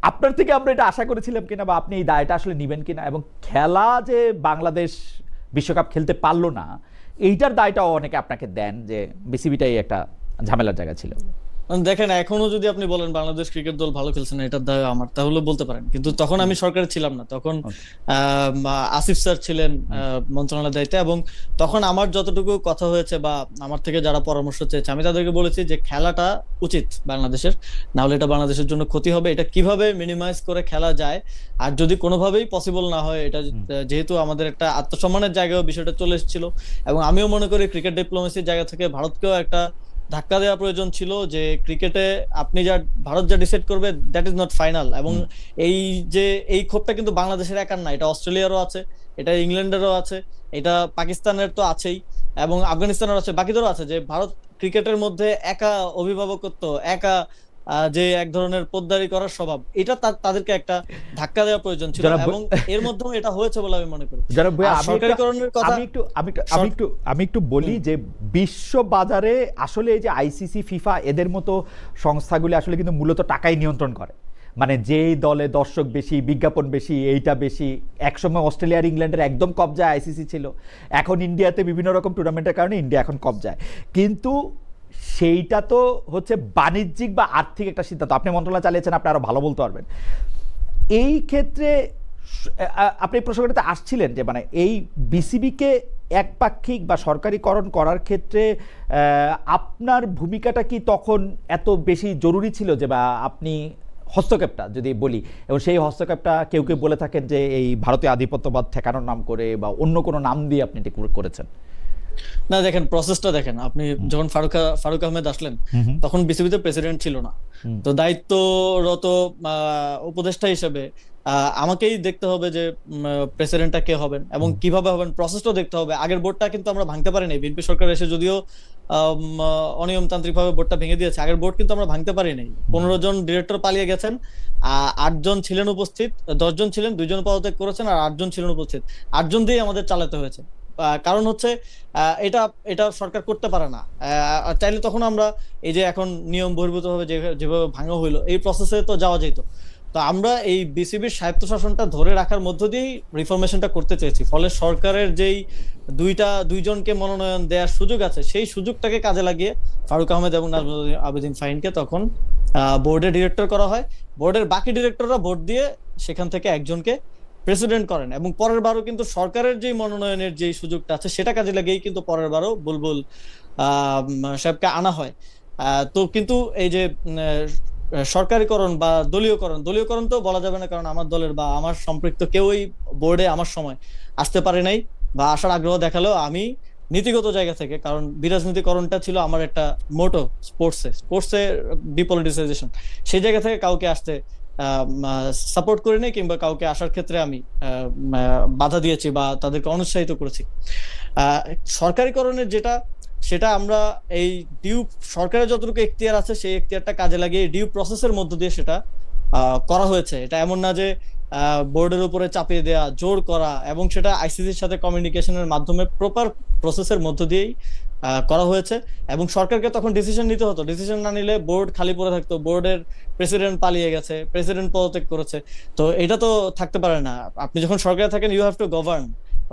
আপনার থেকে আমরা এটা আশা করেছিলাম কিনা, বা আপনি এই দায়টা আসলে নেবেন কিনা, এবং খেলা যে বাংলাদেশ বিশ্বকাপ খেলতে পারলো না এইটার দায়টাও অনেকে আপনাকে দেন যে বিসিবিটাই একটা ঝামেলার জায়গা ছিল। দেখেন, এখনো যদি আপনি বলেন বাংলাদেশ ক্রিকেট দল ভালো খেলছে না, এটার দায় আমার, তাহলে বলতে পারেন। কিন্তু তখন আমি সরকারে ছিলাম না, তখন আসিফ স্যার ছিলেন মন্ত্রণালয়ের দায়িত্বে, এবং তখন আমার যতটুকু কথা হয়েছে বা আমার থেকে যারা পরামর্শ চেয়েছে আমি তাদেরকে বলেছি যে খেলাটা উচিত বাংলাদেশের, না হলে এটা বাংলাদেশের জন্য ক্ষতি হবে। এটা কিভাবে মিনিমাইজ করে খেলা যায়, আর যদি কোনোভাবেই পসিবল না হয়, এটা যেহেতু আমাদের একটা আত্মসম্মানের জায়গায় বিষয়টা চলে এসেছিল, এবং আমিও মনে করি ক্রিকেট ডিপ্লোমেসির জায়গা থেকে ভারতকেও একটা ধাক্কা দেওয়া প্রয়োজন ছিল যে ক্রিকেটে আপনি যা ভারত যা ডিসাইড করবে দ্যাট ইজ নট ফাইনাল। এবং এই যে এই ক্ষোভটা কিন্তু বাংলাদেশের একার না, এটা অস্ট্রেলিয়ারও আছে, এটা ইংল্যান্ডেরও আছে, এটা পাকিস্তানের তো আছেই, এবং আফগানিস্তানেরও আছে, বাকিদেরও আছে, যে ভারত ক্রিকেটের মধ্যে একা অভিভাবকত্ব, একা যে এক ধরনের পোদ্দারি করার স্বভাব, এটা তাদেরকে একটা ধাক্কা দেওয়া প্রয়োজন ছিল, এবং এর মাধ্যমে এটা হয়েছে বলে আমি মনে করি। সরকারিকরণের কথা আমি একটু বলি যে বিশ্ব বাজারে আসলে এই যে আইসিসি, ফিফা, এদের মতো সংস্থাগুলি আসলে কিন্তু মূলত টাকাই নিয়ন্ত্রণ করে। মানে যেই দলে দর্শক বেশি, বিজ্ঞাপন বেশি, এইটা বেশি। একসময় অস্ট্রেলিয়া আর ইংল্যান্ডের একদম কবজায় আইসিসি ছিল, এখন ইন্ডিয়াতে বিভিন্ন রকম টুর্নামেন্টের কারণে ইন্ডিয়া এখন কবজায়। কিন্তু সেইটা তো হচ্ছে বাণিজ্যিক বা আর্থিক একটা সিদ্ধান্ত। আপনি মন্ত্রণালয় চালিয়েছেন, আপনি আরো ভালো বলতে পারবেন। এই ক্ষেত্রে আপনি প্রসঙ্গটাতে আসছিলেন যে মানে এই বিসিবিকে একপাক্ষিক বা সরকারিকরণ করার ক্ষেত্রে আপনার ভূমিকাটা কি তখন এত বেশি জরুরি ছিল, যে বা আপনি হস্তক্ষেপটা যদি বলি, এবং সেই হস্তক্ষেপটা কেউ কেউ বলে থাকেন যে এই ভারতীয় আধিপত্যবাদ ঠেকানোর নাম করে বা অন্য কোনো নাম দিয়ে আপনি এটি করেছেন? না, দেখেন প্রসেসটা দেখেন। আপনি যখন ফারুক আহমেদ আসলেন তখন বিসিবিতে প্রেসিডেন্ট ছিল না, তো দায়িত্বরত উপদেষ্টা হিসেবে আমাকেই দেখতে হবে যে প্রেসিডেন্টটা কে হবেন এবং কিভাবে হবেন, প্রসেসটাও দেখতে হবে। আগের বোর্ডটা কিন্তু আমরা ভাঙতে পারিনি, বিএনপি সরকার এসে যদিও অনিয়মতান্ত্রিক ভাবে বোর্ডটা ভেঙে দিয়েছে, আগের বোর্ড কিন্তু আমরা ভাঙতে পারিনি। 15 জন ডিরেক্টর পালিয়ে গেছেন, 8 জন ছিলেন উপস্থিত, 10 জন ছিলেন, 2 জন পদত্যাগ করেছেন, আর 8 জন ছিলেন উপস্থিত। 8 জন দিয়ে আমাদের চালাতে হয়েছে। কারণ হচ্ছে এটা সরকার করতে পারে না, চাইলে তখন আমরা এই যে এখন নিয়ম বহির্ভূত ভাবে যেভাবে ভাঙা হইলো, এই প্রসেসে তো যাওয়া যেত। তো আমরা এই বিসিবির স্বায়ত্তশাসনটা ধরে রাখার মধ্য দিয়েই রিফরমেশনটা করতে চেয়েছি। ফলে সরকারের যেই দুইজনকে মনোনয়ন দেওয়ার সুযোগ আছে, সেই সুযোগটাকে কাজে লাগিয়ে ফারুক আহমেদ এবং নাজমুল আবেদিন ফাহিমকে তখন বোর্ডের ডিরেক্টর করা হয়। বোর্ডের বাকি ডিরেক্টররা ভোট দিয়ে সেখান থেকে একজনকে প্রেসিডেন্ট করেন, এবং পরের বারও কিন্তু সরকারের যে মনোনয়নের যে সুযোগটা আছে সেটা কাজে লাগিয়েই কিন্তু পরের বারও বুলবুল সাহেবকে আনা হয়। তো কিন্তু এই যে সরকারিকরণ বা দলীয়করণ তো বলা যাবে না, কারণ আমার দলের বা আমার সম্পৃক্ত কেউই বোর্ডে আমার সময় আসতে পারে নাই বা আসার আগ্রহ দেখালেও আমি নীতিগত জায়গা থেকে, কারণ বিরাজনীতিকরণটা ছিল আমার একটা মোটো স্পোর্টসে ডিপলিটিসাইজেশন, সেই জায়গা থেকে কাউকে আসতে সাপোর্ট করি নাই, কিংবা কাউকে আসার ক্ষেত্রে আমি বাধা দিয়েছি বা তাদেরকে অনুৎসাহিত করেছি। সরকারিকরণের সেটা আমরা এই ডিউ সরকারের যতটুকু এখতিয়ার আছে সেই এখতিয়ারটা কাজে লাগিয়ে ডিউ প্রসেসের মধ্য দিয়ে সেটা করা হয়েছে। এটা এমন না যে বোর্ডের উপরে চাপিয়ে দেওয়া, জোর করা, এবং সেটা আইসিসির সাথে কমিউনিকেশনের মাধ্যমে প্রপার প্রসেসের মধ্য দিয়েই করা হয়েছে। এবং সরকারকে তখন ডিসিশন নিতে হতো, ডিসিশন না নিলে বোর্ড খালি পড়ে থাকতো, বোর্ডের প্রেসিডেন্ট পালিয়ে গেছে, প্রেসিডেন্ট পদত্যাগ করেছে, তো এটা তো থাকতে পারে না। আপনি যখন সরকারে থাকেন ইউ হ্যাভ টু গভর্ন,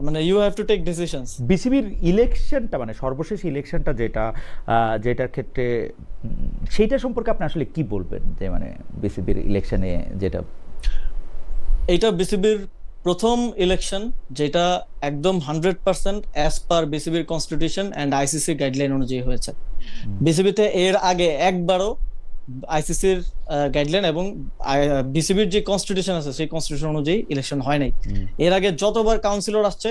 মানে you have to take decisions. বিসিবির ইলেকশনটা, মানে সর্বশেষ ইলেকশনটা যেটার ক্ষেত্রে, সেইটা সম্পর্কে আপনি আসলে কি বলবেন, যে মানে বিসিবির ইলেকশনে এইটা বিসিবির প্রথম ইলেকশন যেটা একদম 100% অ্যাজ পার বিসিবির কনস্টিটিউশন এন্ড আইসিসি গাইডলাইন অনুযায়ী হয়েছে। বিসিবিতে এর আগে একবারও আইসিসির গাইডলাইন এবং বিসিবির যে কনস্টিটিউশন আছে সেই কনস্টিটিউশন অনুযায়ী ইলেকশন হয় নাই। এর আগে যতবার কাউন্সিলর আসছে,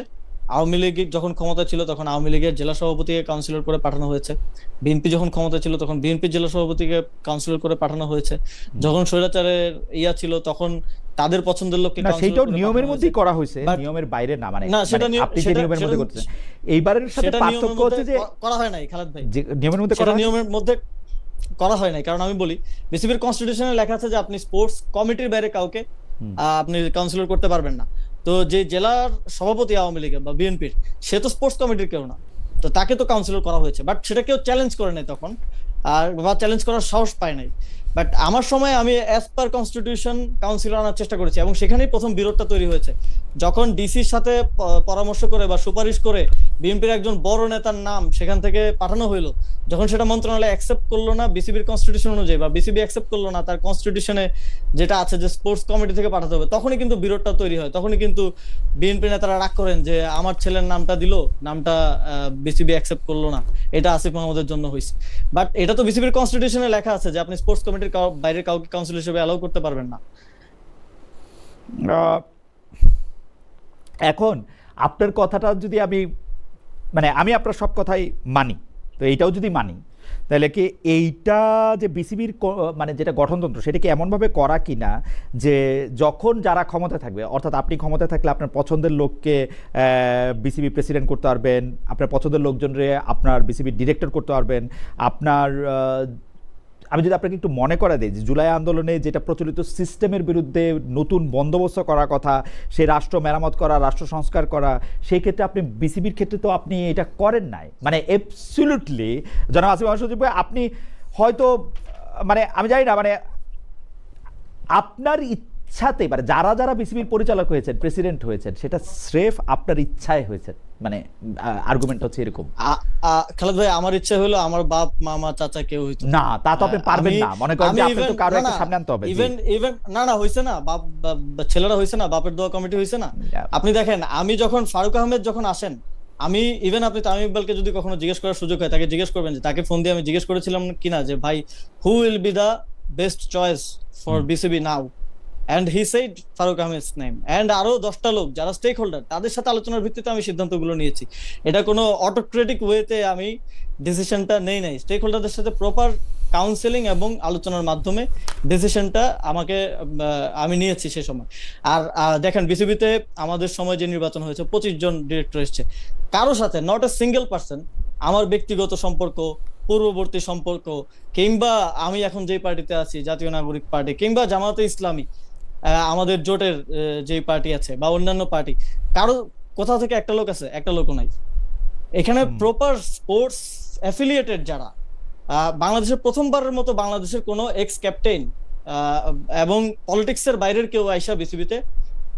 আওয়ামী লীগ যখন ক্ষমতা ছিল তখন আওয়ামী লীগের জেলা সভাপতিকে কাউন্সিলর করে পাঠানো হয়েছে, বিএনপি যখন ক্ষমতা ছিল তখন বিএনপির জেলা সভাপতিকে কাউন্সিলর করে পাঠানো হয়েছে, যখন স্বৈরাচারের ছিল তখন তাদের পছন্দের লোককে কাউন্সিলর। সেটাও নিয়মের মধ্যেই করা হয়েছে, নিয়মের বাইরে না। মানে না, সেটা আপনি যে নিয়মের মধ্যে করতেছেন, এইবারের সাথে পার্থক্য হচ্ছে যে করা হয় নাই খালেদ ভাই, নিয়মের মধ্যে করা হয় নাই। কারণ আমি বলি, বিসিবির কনস্টিটিউশনে লেখা আছে যে আপনি স্পোর্টস কমিটির বাইরে কাউকে আপনি কাউন্সিলর করতে পারবেন না। তো যে জেলার সভাপতি আওয়ামী লীগের বা বিএনপির, সে তো স্পোর্টস কমিটির কেউ না, তো তাকে তো কাউন্সিলর করা হয়েছে, বাট সেটা কেউ চ্যালেঞ্জ করে নাই তখন, আর বা চ্যালেঞ্জ করার সাহস পায় নাই। বাট আমার সময় আমি অ্যাজ পার কনস্টিটিউশন কাউন্সিল আনার চেষ্টা করেছি, এবং সেখানেই প্রথম বিরোধটা তৈরি হয়েছে, যখন ডিসির সাথে পরামর্শ করে বা সুপারিশ করে বিএনপির একজন বড় নেতার নাম সেখান থেকে পাঠানো হইলো, যখন সেটা মন্ত্রণালয় অ্যাকসেপ্ট করলো না বিসিবির কনস্টিটিউশন অনুযায়ী, বা বিসিবি অ্যাকসেপ্ট করলো না তার কনস্টিটিউশনে যেটা আছে যে স্পোর্টস কমিটি থেকে পাঠাতে হবে, তখনই কিন্তু বিরোধটা তৈরি হয়। তখনই কিন্তু বিএনপি নেতারা রাগ করেন যে আমার ছেলের নামটা দিল, নামটা বিসিবি অ্যাকসেপ্ট করলো না, এটা আসিফ মাহমুদের জন্য হয়েছে। বাট এটা তো বিসিবির কনস্টিটিউশনে লেখা আছে যে আপনি স্পোর্টস কমিটির বাইরে কাউকে কাউন্সিল হিসেবে অ্যালাউ করতে পারবেন না। আহ, এখন আপনার কথাটা যদি আমি মানে আমি আপনার সব কথাই মানি, তো এইটাও যদি মানি তাহলে কি এইটা যে বিসিবির মানে যেটা গঠনতন্ত্র সেটা কি এমনভাবে করা কিনা যে যখন যারা ক্ষমতায় থাকবে, অর্থাৎ আপনি ক্ষমতায় থাকলে আপনার পছন্দের লোককে বিসিবি প্রেসিডেন্ট করতে পারবেন, আপনার পছন্দের লোকজনরে আপনার বিসিবির ডিরেক্টর করতে পারবেন, আপনার আমি যদি আপনাকে একটু মনে করা দিই যে জুলাই আন্দোলনে যেটা প্রচলিত সিস্টেমের বিরুদ্ধে নতুন বন্দোবস্ত করার কথা, সেই রাষ্ট্র মেরামত করা, রাষ্ট্র সংস্কার করা, সেই ক্ষেত্রে আপনি বিসিবির ক্ষেত্রে তো আপনি এটা করেন নাই, মানে অ্যাবসলিউটলি জনাব আসিফ মাহমুদ সজীব ভাই, আপনি হয়তো মানে আমি জানি না, মানে আপনার ইচ্ছাতে মানে যারা যারা বিসিবির পরিচালক হয়েছেন, প্রেসিডেন্ট হয়েছেন, সেটা স্রেফ আপনার ইচ্ছায় হয়েছে, মানে আর্গুমেন্ট হচ্ছে এরকম। খালেদ ভাই, আমার ইচ্ছে হলো আমার বাপ মামা চাচা কেউ হইতো না, তা তো আপনি পারবেন না, মনে করেন যে আপনি তো কারো একটা সামনে আনতে হবে। ইভেন ইভেন না হইছে না, বাপ ছেলেরা হইছে না, বাপের দোয়া কমিটি হইছে না। আপনি দেখেন, আমি যখন ফারুক আহমেদ যখন আসেন, আমি ইভেন আপনি তামিম ইকবালকে যদি কখনো জিজ্ঞেস করার সুযোগ হয়, তাকে জিজ্ঞেস করবেন, যে তাকে ফোন দিয়ে আমি জিজ্ঞেস করেছিলাম কিনা যে ভাই, who will be the best choice for BCB now, and he said Faruk Ahmed's name, and আরো 10টা লোক যারা স্টেক হোল্ডার, তাদের সাথে আলোচনার ভিত্তিতে আমি সিদ্ধান্তগুলো নিয়েছি। এটা কোনো অটোক্রেটিক ওয়েতে আমি ডিসিশনটা নেই নাই, স্টেক হোল্ডারদের সাথে প্রপার কাউন্সেলিং এবং আলোচনার মাধ্যমে ডিসিশনটা আমি নিয়েছি সে সময়। আর দেখেন, বিসিবিতে আমাদের সময় যে নির্বাচন হয়েছে, 25 জন ডিরেক্টর এসেছে, কারো সাথে নট এ সিঙ্গেল পার্সন আমার ব্যক্তিগত সম্পর্ক, পূর্ববর্তী সম্পর্ক, কিংবা আমি এখন যে পার্টিতে আছি জাতীয় নাগরিক পার্টি, কিংবা জামায়াতে ইসলামী, আমাদের জোটের যে পার্টি আছে বা অন্যান্য পার্টি, কারো কোথাও থেকে একটা লোক আছে, একটা লোকও নাই এখানে। প্রপার স্পোর্টস অ্যাফিলিয়েটেড যারা, বাংলাদেশের প্রথমবারের মতো বাংলাদেশের কোনো এক্স ক্যাপ্টেন এবং পলিটিক্সের বাইরের কেউ আইসা বিসিবিতে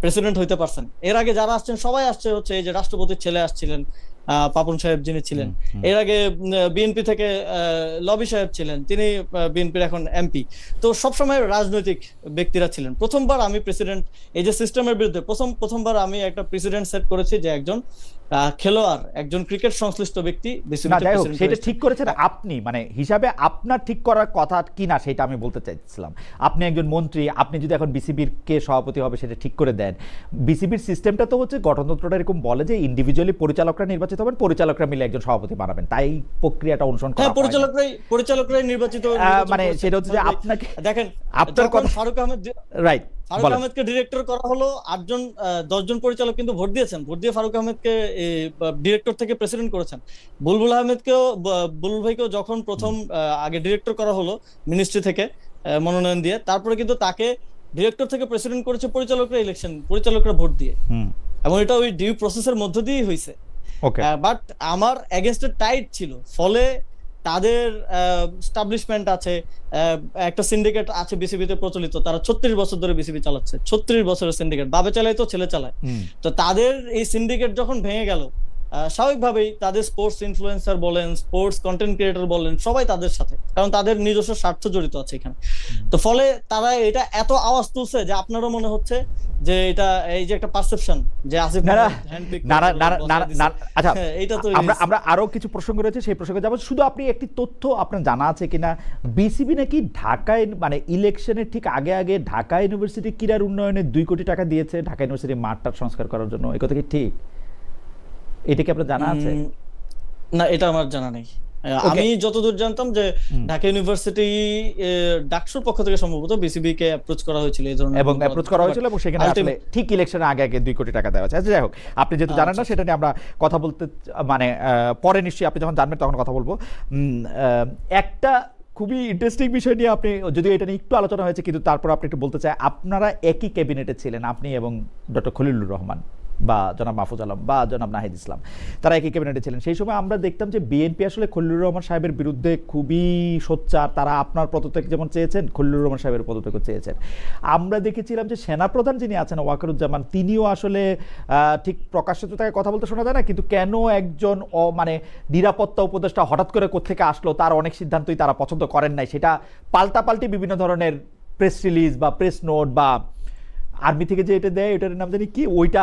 প্রেসিডেন্ট হইতে পারছেন। এর আগে যারা আসছেন সবাই আসছে হচ্ছে এই যে রাষ্ট্রপতির ছেলে আসছিলেন, পাপন সাহেব যিনি ছিলেন, এর আগে বিএনপি থেকে লবি সাহেব ছিলেন, তিনি বিএনপির এখন এমপি। তো সবসময় রাজনৈতিক ব্যক্তিরা ছিলেন। প্রথমবার আমি প্রেসিডেন্ট, এই যে সিস্টেমের বিরুদ্ধে প্রথমবার আমি একটা প্রেসিডেন্ট সেট করেছি যে একজন খেলোয়াড়, একজন ক্রিকেট সংশ্লিষ্ট ব্যক্তি বিসিবিতে প্রেসিডেন্ট। সেটা ঠিক করেছেন আপনি, মানে হিসাবে আপনার ঠিক করার কথা কিনা সেটা আমি বলতে চাইছিলাম। আপনি একজন মন্ত্রী, আপনি যদি এখন বিসিবির কে সভাপতি হবে সেটা ঠিক করে দেন। বিসিবির সিস্টেমটা তো হচ্ছে, গঠনতন্ত্রটা এরকম বলে যে ইন্ডিভিজুয়ালি পরিচালকরা নির্বাচিত হবেন, পরিচালকরা মিলে একজন সভাপতি বানাবেন, তাই প্রক্রিয়াটা অনুসরণ করা হয়। পরিচালকরাই নির্বাচিত, মানে সেটা হচ্ছে যে আপনাকে দেখেন আপনার কথা ফারুক আহমেদ, রাইট, ফারুক আহমেদকে ডিরেক্টর করা হলো, 10 জন পরিচালক কিন্তু ভোট দিয়েছেন, ভোট দিয়ে ফারুক আহমেদকে ডিরেক্টর থেকে প্রেসিডেন্ট করেছেন। বুলবুল আহমেদকেও, বুলবুল ভাইকেও যখন প্রথম আগে ডিরেক্টর করা হলো মিনিস্ট্রি থেকে মনোনয়ন দিয়ে, তারপরে কিন্তু তাকে ডিরেক্টর থেকে প্রেসিডেন্ট করেছে পরিচালকরা ভোট দিয়ে, এবং এটা ওই ডিউ প্রসেসের মধ্য দিয়েই হয়েছে। বাট আমার এগেইনস্ট টাইট ছিল, ফলে তাদের এস্টাবলিশমেন্ট আছে, একটা সিন্ডিকেট আছে বিসিবিতে প্রচলিত, তারা 36 বছর ধরে বিসিবি চালাচ্ছে, 36 বছরের সিন্ডিকেট, বাবে চালায় তো ছেলে চালায়। তো তাদের এই সিন্ডিকেট যখন ভেঙে গেল, স্বাভাবিকভাবেই তাদের স্পোর্টস ইনফ্লুয়েন্সার বলেন, স্পোর্টস কন্টেন্ট ক্রিয়েটর বলেন, সবাই তাদের সাথে, কারণ তাদের নিজস্ব স্বার্থ জড়িত আছে এখানে। তো ফলে তারা এটা এত আওয়াজ তুলছে যে আপনারও মনে হচ্ছে যে এটা এই যে একটা পারসেপশন যে আসিফ আচ্ছা, আমরা আরো কিছু প্রসঙ্গ রয়েছে, সেই প্রসঙ্গে যাবো। শুধু আপনি একটি তথ্য আপনার জানা আছে কিনা, বিসিবি নাকি ঢাকায় মানে ইলেকশনের ঠিক আগে আগে ঢাকা ইউনিভার্সিটি ক্রীড়ার উন্নয়নে 2 কোটি টাকা দিয়েছে ঢাকা ইউনিভার্সিটি মাঠটা সংস্কার করার জন্য, এই কথা কি ঠিক? এটা কি আপনার জানা আছে? না, এটা আমার জানা নেই। আমি যতদূর জানতাম যে ঢাকা ইউনিভার্সিটি ডাকসুর পক্ষ থেকে সম্ভবত বিসিবি কে অ্যাপ্রোচ করা হয়েছিল এই ধরনের, এবং অ্যাপ্রোচ করা হয়েছিল, এবং সেখানে আসলে ঠিক ইলেকশনের আগে আগে 2 কোটি টাকা দেওয়া আছে। আচ্ছা, যাই হোক, আপনি যেহেতু জানেন না সেটা নিয়ে আমরা কথা বলতে, মানে পরে নিশ্চয়ই আপনি যখন জানবেন তখন কথা বলবো। একটা খুবই ইন্টারেস্টিং বিষয় নিয়ে আপনি, যদিও এটা নিয়ে একটু আলোচনা হয়েছে, কিন্তু তারপর আপনি একটু বলতে চাই, আপনারা একই ক্যাবিনেটে ছিলেন, আপনি এবং ডক্টর খলিলুর রহমান, বা জনাব মাহফুজ আলম বা জনাব নাহিদ ইসলাম, তারা একই ক্যাবিনেটে ছিলেন। সেই সময় আমরা দেখতাম যে বিএনপি আসলে খলিলুর রহমান সাহেবের বিরুদ্ধে খুবই সোচ্চার। তারা আপনার পদত্যাগ যেমন চেয়েছেন, খলিলুর রহমান সাহেবের পদত্যাগও চেয়েছেন। আমরা দেখেছিলাম যে সেনাপ্রধান যিনি আছেন ওয়াকারুজ্জামান, তিনিও আসলে ঠিক প্রকাশ্যে তো তাকে কথা বলতে শোনা যায় না, কিন্তু কেন একজন মানে নিরাপত্তা উপদেষ্টা হঠাৎ করে কোত্থেকে আসলো, তার অনেক সিদ্ধান্তই তারা পছন্দ করেন নাই। সেটা পাল্টাপাল্টি বিভিন্ন ধরনের প্রেস রিলিজ বা প্রেস নোট বা আর্মি থেকে যে এটা দেয়, এটার নাম জানি কি, ওইটা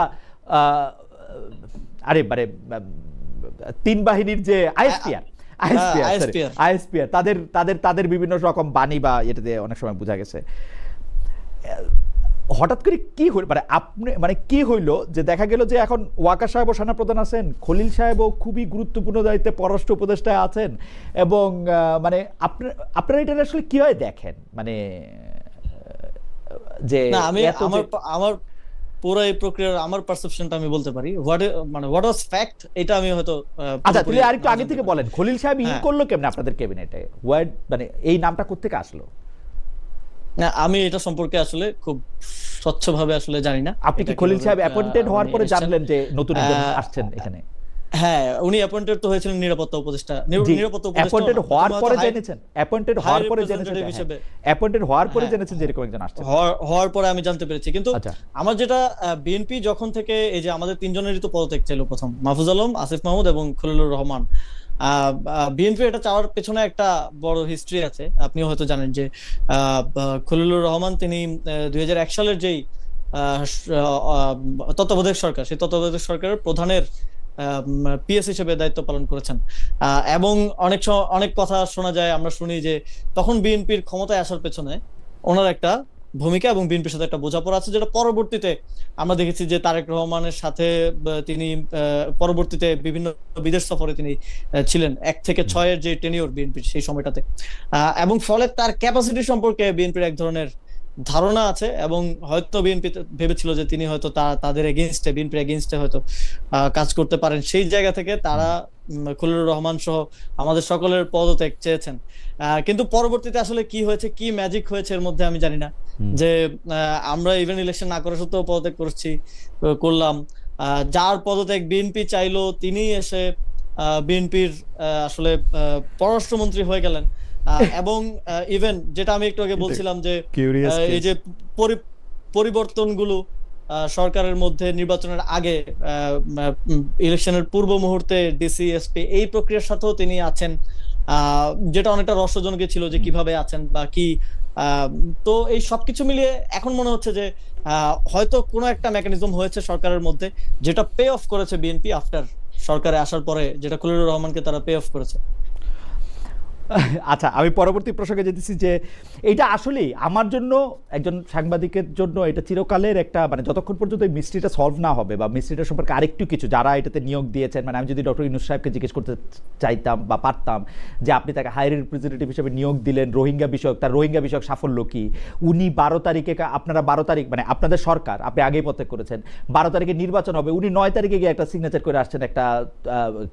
আরে মানে তিন বাহিনীর যে আইএসপিআর তাদের বিভিন্ন রকম বাণী বা এটাতে অনেক সময় বোঝা গেছে। হঠাৎ করে কি হইল, মানে আপনি মানে কি হইল যে দেখা গেল যে এখন ওয়াকার সাহেবও সেনাপ্রধান আছেন, খলিল সাহেবও খুবই গুরুত্বপূর্ণ দায়িত্বে পররাষ্ট্র উপদেষ্টায় আছেন, এবং মানে আপনারা এটা আসলে কিভাবে দেখেন, মানে যে আমি আমার পুরো এই প্রক্রিয়ার আমার পারসেপশনটা আমি বলতে পারি, হোয়াট ওয়াজ ফ্যাক্ট, এটা আমি হয়তো আচ্ছা তাহলে আরেকটু আগে থেকে বলেন, খলিল সাহেব ইন করলো কেমনে আপনাদের ক্যাবিনেটে, মানে এই নামটা কোত্থেকে আসলো? না, আমি এটা সম্পর্কে আসলে খুব স্বচ্ছভাবে আসলে জানি না। আপনি কি খলিল সাহেব অ্যাপয়েন্টেড হওয়ার পরে জানলেন যে নতুন একজন আসছেন এখানে? হ্যাঁ, উনি অ্যাপয়েন্টেড তো হয়েছিলেন নিরাপত্তা উপদেষ্টা, অ্যাপয়েন্টেড হওয়ার পরে জেনেছেন, অ্যাপয়েন্টেড হওয়ার পরে জেনেছেন, অ্যাপয়েন্টেড হওয়ার পরে জেনেছেন যে এরকম একজন আসছে, হওয়ার পরে আমি জানতে পেরেছি। কিন্তু আমার যেটা বিএনপি যখন থেকে এই যে আমাদের তিনজনেরই তো পদত্যাগ ছিল, প্রথম মাহফুজ আলম, আসিফ মাহমুদ এবং খলিলুর রহমান, বিএনপি এটা চাওয়ার পেছনে একটা বড় হিস্ট্রি আছে। আপনিও হয়তো জানেন যে খলিলুর রহমান তিনি 2001 সালের যেই তত্ত্বাবধায়ক সরকার, সেই তত্ত্বাবধায়ক সরকারের প্রধানের পিএস হিসেবে দায়িত্ব পালন করেছেন, এবং অনেক কথা শোনা যায়, আমরা শুনি যে তখন বিএনপির ক্ষমতায় আসার পেছনে ওনার একটা ভূমিকা এবং বিএনপির সাথে একটা বোঝাপড়া আছে, যেটা পরবর্তীতে আমরা দেখেছি যে তারেক রহমানের সাথে তিনি পরবর্তীতে বিভিন্ন বিদেশ সফরে তিনি ছিলেন, 1 থেকে 6 এর যে টেনিওর বিএনপির সেই সময়টাতে, এবং ফলে তার ক্যাপাসিটি সম্পর্কে বিএনপির এক ধরনের ধারণা আছে, এবং হয়তো বিএনপি ভেবেছিল যে তিনি হয়তো তাদের এগেইনস্টে, বিএনপির এগেইনস্টে হয়তো কাজ করতে পারেন। সেই জায়গা থেকে তারা খলিলুর রহমান সহ আমাদের সকলের পদত্যাগ চেয়েছেন। কিন্তু পরবর্তীতে আসলে কি হয়েছে, কি ম্যাজিক হয়েছে এর মধ্যে আমি জানি না, যে আমরা ইভেন ইলেকশন না করা সত্ত্বেও পদত্যাগ করলাম। যার পদত্যাগ বিএনপি চাইলো তিনি এসে বিএনপির আসলে পররাষ্ট্রমন্ত্রী হয়ে গেলেন, এবং ইভেন যেটা আমি একটু আগে বলছিলাম যে এই যে পরিবর্তনগুলো সরকারের মধ্যে নির্বাচনের আগে, ইলেকশনের পূর্ব মুহূর্তে ডিসি এসপি এই প্রক্রিয়ার সাথেও তিনি আছেন, যেটা অনেকটা রহস্যজনক ছিল যে কিভাবে আছেন বা কি। তো এই সবকিছু মিলিয়ে এখন মনে হচ্ছে যে হয়তো কোনো একটা মেকানিজম হয়েছে সরকারের মধ্যে, যেটা পে অফ করেছে বিএনপি আফটার সরকারে আসার পরে, যেটা খলিলুর রহমানকে তারা পে অফ করেছে। আচ্ছা, আমি পরবর্তী প্রসঙ্গে যেতেছি যে এটা আসলে আমার জন্য, একজন সাংবাদিকের জন্য এটা চিরকালের একটা, মানে যতক্ষণ পর্যন্ত এই মিস্ট্রিটা সলভ না হবে বা মিস্ট্রিটা সম্পর্কে আরেকটু কিছু যারা এটাতে নিয়োগ দিয়েছেন, মানে আমি যদি ডক্টর ইউনূস সাহেবকে জিজ্ঞেস করতে চাইতাম বা পারতাম যে আপনি তাকে হাই রিপ্রেজেন্টেটিভ হিসেবে নিয়োগ দিলেন, রোহিঙ্গা বিষয়ক, তার রোহিঙ্গা বিষয়ক সাফল্য কি, উনি 12 তারিখে, আপনারা 12 তারিখ মানে আপনাদের সরকার, আপনি আগেই পদত্যাগ করেছেন, 12 তারিখে নির্বাচন হবে, উনি 9 তারিখে গিয়ে একটা সিগনেচার করে আসছেন, একটা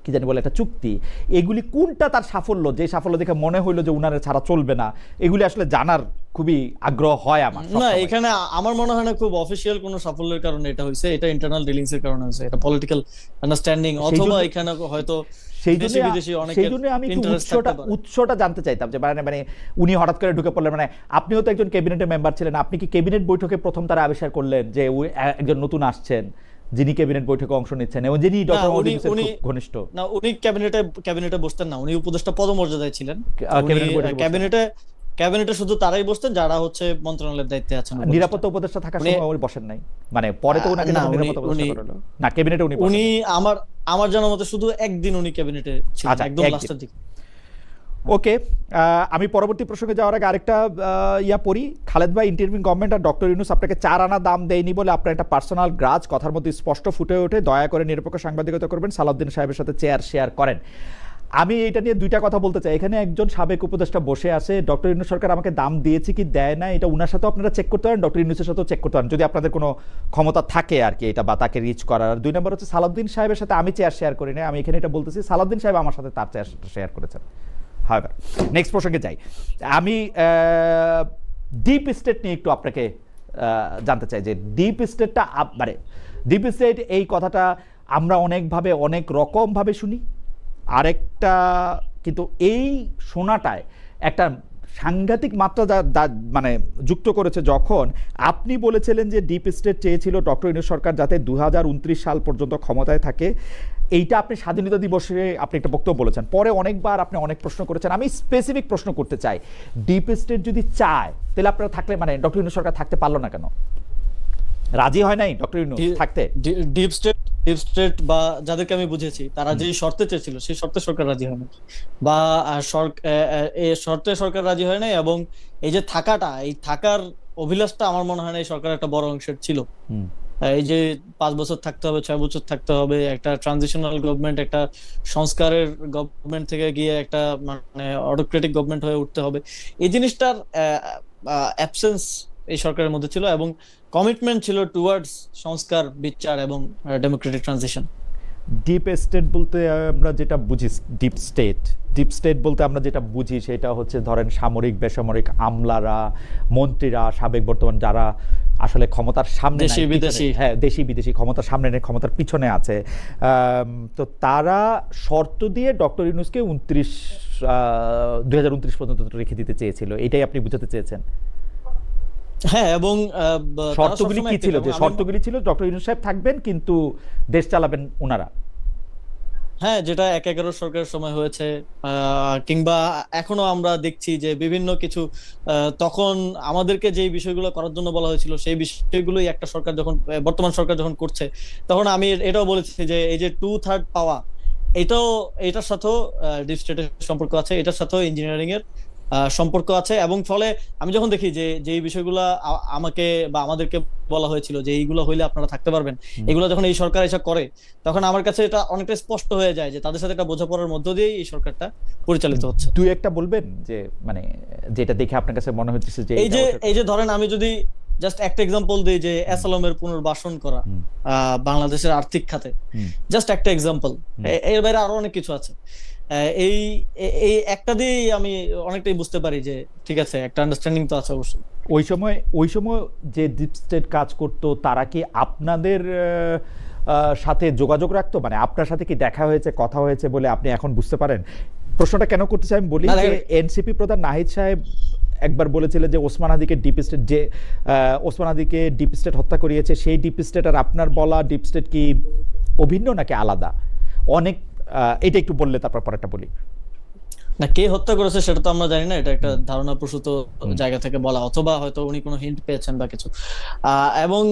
কি জানি বলে একটা চুক্তি, এগুলি কোনটা তার সাফল্য, যে সাফল্য দেখে মনে হইলো যে উনারে ছাড়া চলবে না, এগুলি আসলে জানার খুবই আগ্রহ হয় আমার। না, এখানে আমার মনে হয় না খুব অফিশিয়াল কোনো সাফল্যের কারণে এটা হইছে, এটা ইন্টারনাল ডিলিংস এর কারণে হইছে, এটা পলিটিক্যাল আন্ডারস্ট্যান্ডিং, অথবা এখানে হয়তো সেই জন্য আমি উৎসটা জানতে চাইতাম যে মানে উনি হঠাৎ করে ঢুকে পড়লেন, মানে আপনিও তো একজন ক্যাবিনেটের মেম্বার ছিলেন, আপনি কি ক্যাবিনেট বৈঠকে প্রথম তারা আবিষ্কার করলেন যে একজন নতুন আসছেন যিনি ক্যাবিনেট বৈঠকে অংশ নিচ্ছেন এবং যিনি ডক্টর মোহাম্মদ ঘনিষ্ঠ? না, উনি ক্যাবিনেটে বসতেন না, উনি উপদেষ্টা পদমর্যাদায় ছিলেন। ক্যাবিনেটে শুধু তারাই বসতেন যারা হচ্ছে মন্ত্রণালয়ের দায়িত্বে আছেন। নিরাপত্তা উপদেষ্টা থাকার সময় উনি বসেন নাই, মানে পরে তো উনাকে নিরাপত্তা উপদেষ্টা করা হলো না, ক্যাবিনেটে উনি আমার জানার মতে শুধু একদিন উনি ক্যাবিনেটে ছিলেন, একদম লাস্টের দিকে। ওকে, আমি পরবর্তী প্রসঙ্গে যাওয়ার আগে আরেকটা পড়ি। খালেদ ভাই, ইন্টারভিউ গভর্নমেন্ট আর ডক্টর ইউনূস আপনাকে 4 আনা দাম দেয়নি বলে আপনার একটা পার্সোনাল গ্রাজ কথার মধ্যে স্পষ্ট ফুটে ওঠে, দয়া করে নিরপেক্ষ সাংবাদিকতা করবেন, সালাউদ্দিন সাহেবের সাথে চেয়ার শেয়ার করেন। আমি এটা নিয়ে দুইটা কথা বলতে চাই। এখানে একজন সাবেক উপদেষ্টা বসে আছে, ডক্টর ইউনূস সরকার আমাকে দাম দিয়েছে কি দেয় না এটা উনার সাথেও আপনারা চেক করতে পারেন, ডক্টর ইউনূসের সাথেও চেক করতে পারেন যদি আপনাদের কোনো ক্ষমতা থাকে আর কি এটা বা তাকে রিচ করার। আর 2 নম্বর হচ্ছে সালাউদ্দিন সাহেবের সাথে আমি চেয়ার শেয়ার করি না, আমি এখানে এটা বলতেছি সালাউদ্দিন সাহেব আমার সাথে তার চেয়ার শেয়ার করেছেন। হাওয়ার নেক্সট প্রসঙ্গে যাই, আমি ডিপ স্টেট নিয়ে একটু আপনাকে জানতে চাই যে ডিপ স্টেটটা মানে ডিপ স্টেট এই কথাটা আমরা অনেকভাবে অনেক রকমভাবে শুনি। আরেকটা কিন্তু এই শোনাটায় একটা সাংঘাতিক মাত্রা মানে যুক্ত করেছে যখন আপনি বলেছিলেন যে ডিপ স্টেট চেয়েছিল ডক্টর ইউনূস সরকার যাতে 2029 সাল পর্যন্ত ক্ষমতায় থাকে। এইটা আপনি স্বাধীনতা দিবসে আপনি একটা বক্তব্য বলেছেন, পরে অনেকবার আপনি অনেক প্রশ্ন করেছেন। আমি স্পেসিফিক প্রশ্ন করতে চাই, ডিপ স্টেট যদি চায় তাহলে আপনারা থাকলে, মানে ডক্টর ইউনূস সরকার থাকতে পারলো না কেন? রাজি হয় নাই ডক্টর ইউনূস থাকতে? ডিপ স্টেট বা যাদেরকে আমি বুঝেছি তারা যে শর্তে চেয়েছিল সেই শর্তে সরকার রাজি হয় না, বা এই শর্তে সরকার রাজি হয় নাই। এবং এই যে এই থাকার অভিলাষটা আমার মনে হয় না এই সরকারের একটা বড় অংশের ছিল। এই যে 5 বছর থাকতে হবে, 6 বছর থাকতে হবে, একটা ট্রানজিশনাল গভর্নমেন্ট, একটা সংস্কারের গভর্নমেন্ট থেকে গিয়ে একটা মানে অটোক্রেটিক গভর্নমেন্ট হয়ে উঠতে হবে, এই জিনিসটার অ্যাবসেন্স এই সরকারের মধ্যে ছিল, এবং কমিটমেন্ট ছিল টুয়ার্ডস সংস্কার, বিচার এবং ডেমোক্রেটিক ট্রানজিশন। ডিপ স্টেট বলতে আমরা যেটা বুঝি, ডিপ স্টেট বলতে আমরা যেটা বুঝি সেটা হচ্ছে ধরেন সামরিক বেসামরিক আমলারা, মন্ত্রীরা, সাবেক বর্তমান যারা আসলে ক্ষমতার সামনে, দেশি বিদেশি, হ্যাঁ দেশি বিদেশি, ক্ষমতার সামনে নেই, ক্ষমতার পিছনে আছে, তো তারা শর্ত দিয়ে ডক্টর ইউনূসকে 2029 পর্যন্ত রেখে দিতে চেয়েছিল, এটাই আপনি বুঝাতে চেয়েছেন? হ্যাঁ, এবং শর্তগুলি কি ছিল? যে শর্তগুলি ছিল ডক্টর ইউনূস সাহেব থাকবেন কিন্তু দেশ চালাবেন ওনারা। হ্যাঁ, যেটা 1/11 সরকারের সময় হয়েছে, কিংবা এখনো আমরা দেখছি যে বিভিন্ন কিছু তখন আমাদেরকে যে বিষয়গুলো করার জন্য বলা হয়েছিল সেই বিষয়গুলোই একটা সরকার যখন, বর্তমান সরকার যখন করছে, তখন আমি এটাও বলেছি যে এই যে 2/3 পাওয়া, এটার সাথেও ডিপ স্টেটের সম্পর্ক আছে, এটার সাথেও ইঞ্জিনিয়ারিং এর সম্পর্ক আছে। এবং ফলে আমি যখন দেখি যে এই বিষয়গুলা আমাকে বা আমাদেরকে বলা হয়েছিল যে এইগুলো হইলে আপনারা থাকতে পারবেন, এগুলো যখন এই সরকার এসে করে, তখন আমার কাছে এটা অনেকটা স্পষ্ট হয়ে যায় যে তাদের সাথে একটা বোঝাপড়ার মধ্য দিয়ে এই সরকারটা পরিচালিত হচ্ছে। দুই একটা বলবেন যে মানে যেটা দেখে আপনার কাছে মনে হচ্ছে যে এই যে ধরেন আমি যদি জাস্ট একটা এক্সাম্পল দিই, যে অ্যাসালামের পুনর্বাসন করা বাংলাদেশের আর্থিক খাতে, জাস্ট একটা এক্সাম্পল, এর বাইরে আরো অনেক কিছু আছে। এই একটা দিয়েই আমি অনেকটাই বুঝতে পারি যে ঠিক আছে, একটা আন্ডারস্ট্যান্ডিং তো আছে অবশ্যই। ওই সময় যে ডিপ স্টেট কাজ করতো তারা কি আপনাদের সাথে যোগাযোগ রাখতো? মানে আপনার সাথে কি দেখা হয়েছে, কথা হয়েছে বলে আপনি এখন বুঝতে পারেন? প্রশ্নটা কেন করতেছি আমি বলি যে এনসিপি প্রধান নাহিদ সাহেব একবার বলেছিলেন যে ওসমান হাদিকে ডিপ স্টেট হত্যা করিয়েছে, সেই ডিপ স্টেট আর আপনার বলা ডিপ স্টেট কি অভিন্ন নাকি আলাদা? অনেক এটা একটু বললে তারপর পরেরটা বলি। না, কে হত্যা করেছে সেটা তো আমরা জানি না, এটা একটা ধারণা প্রসূত জায়গা থেকে বলা, অথবা হয়তো উনি কোনো হিন্ট পেয়েছেন বা কিছু। এবং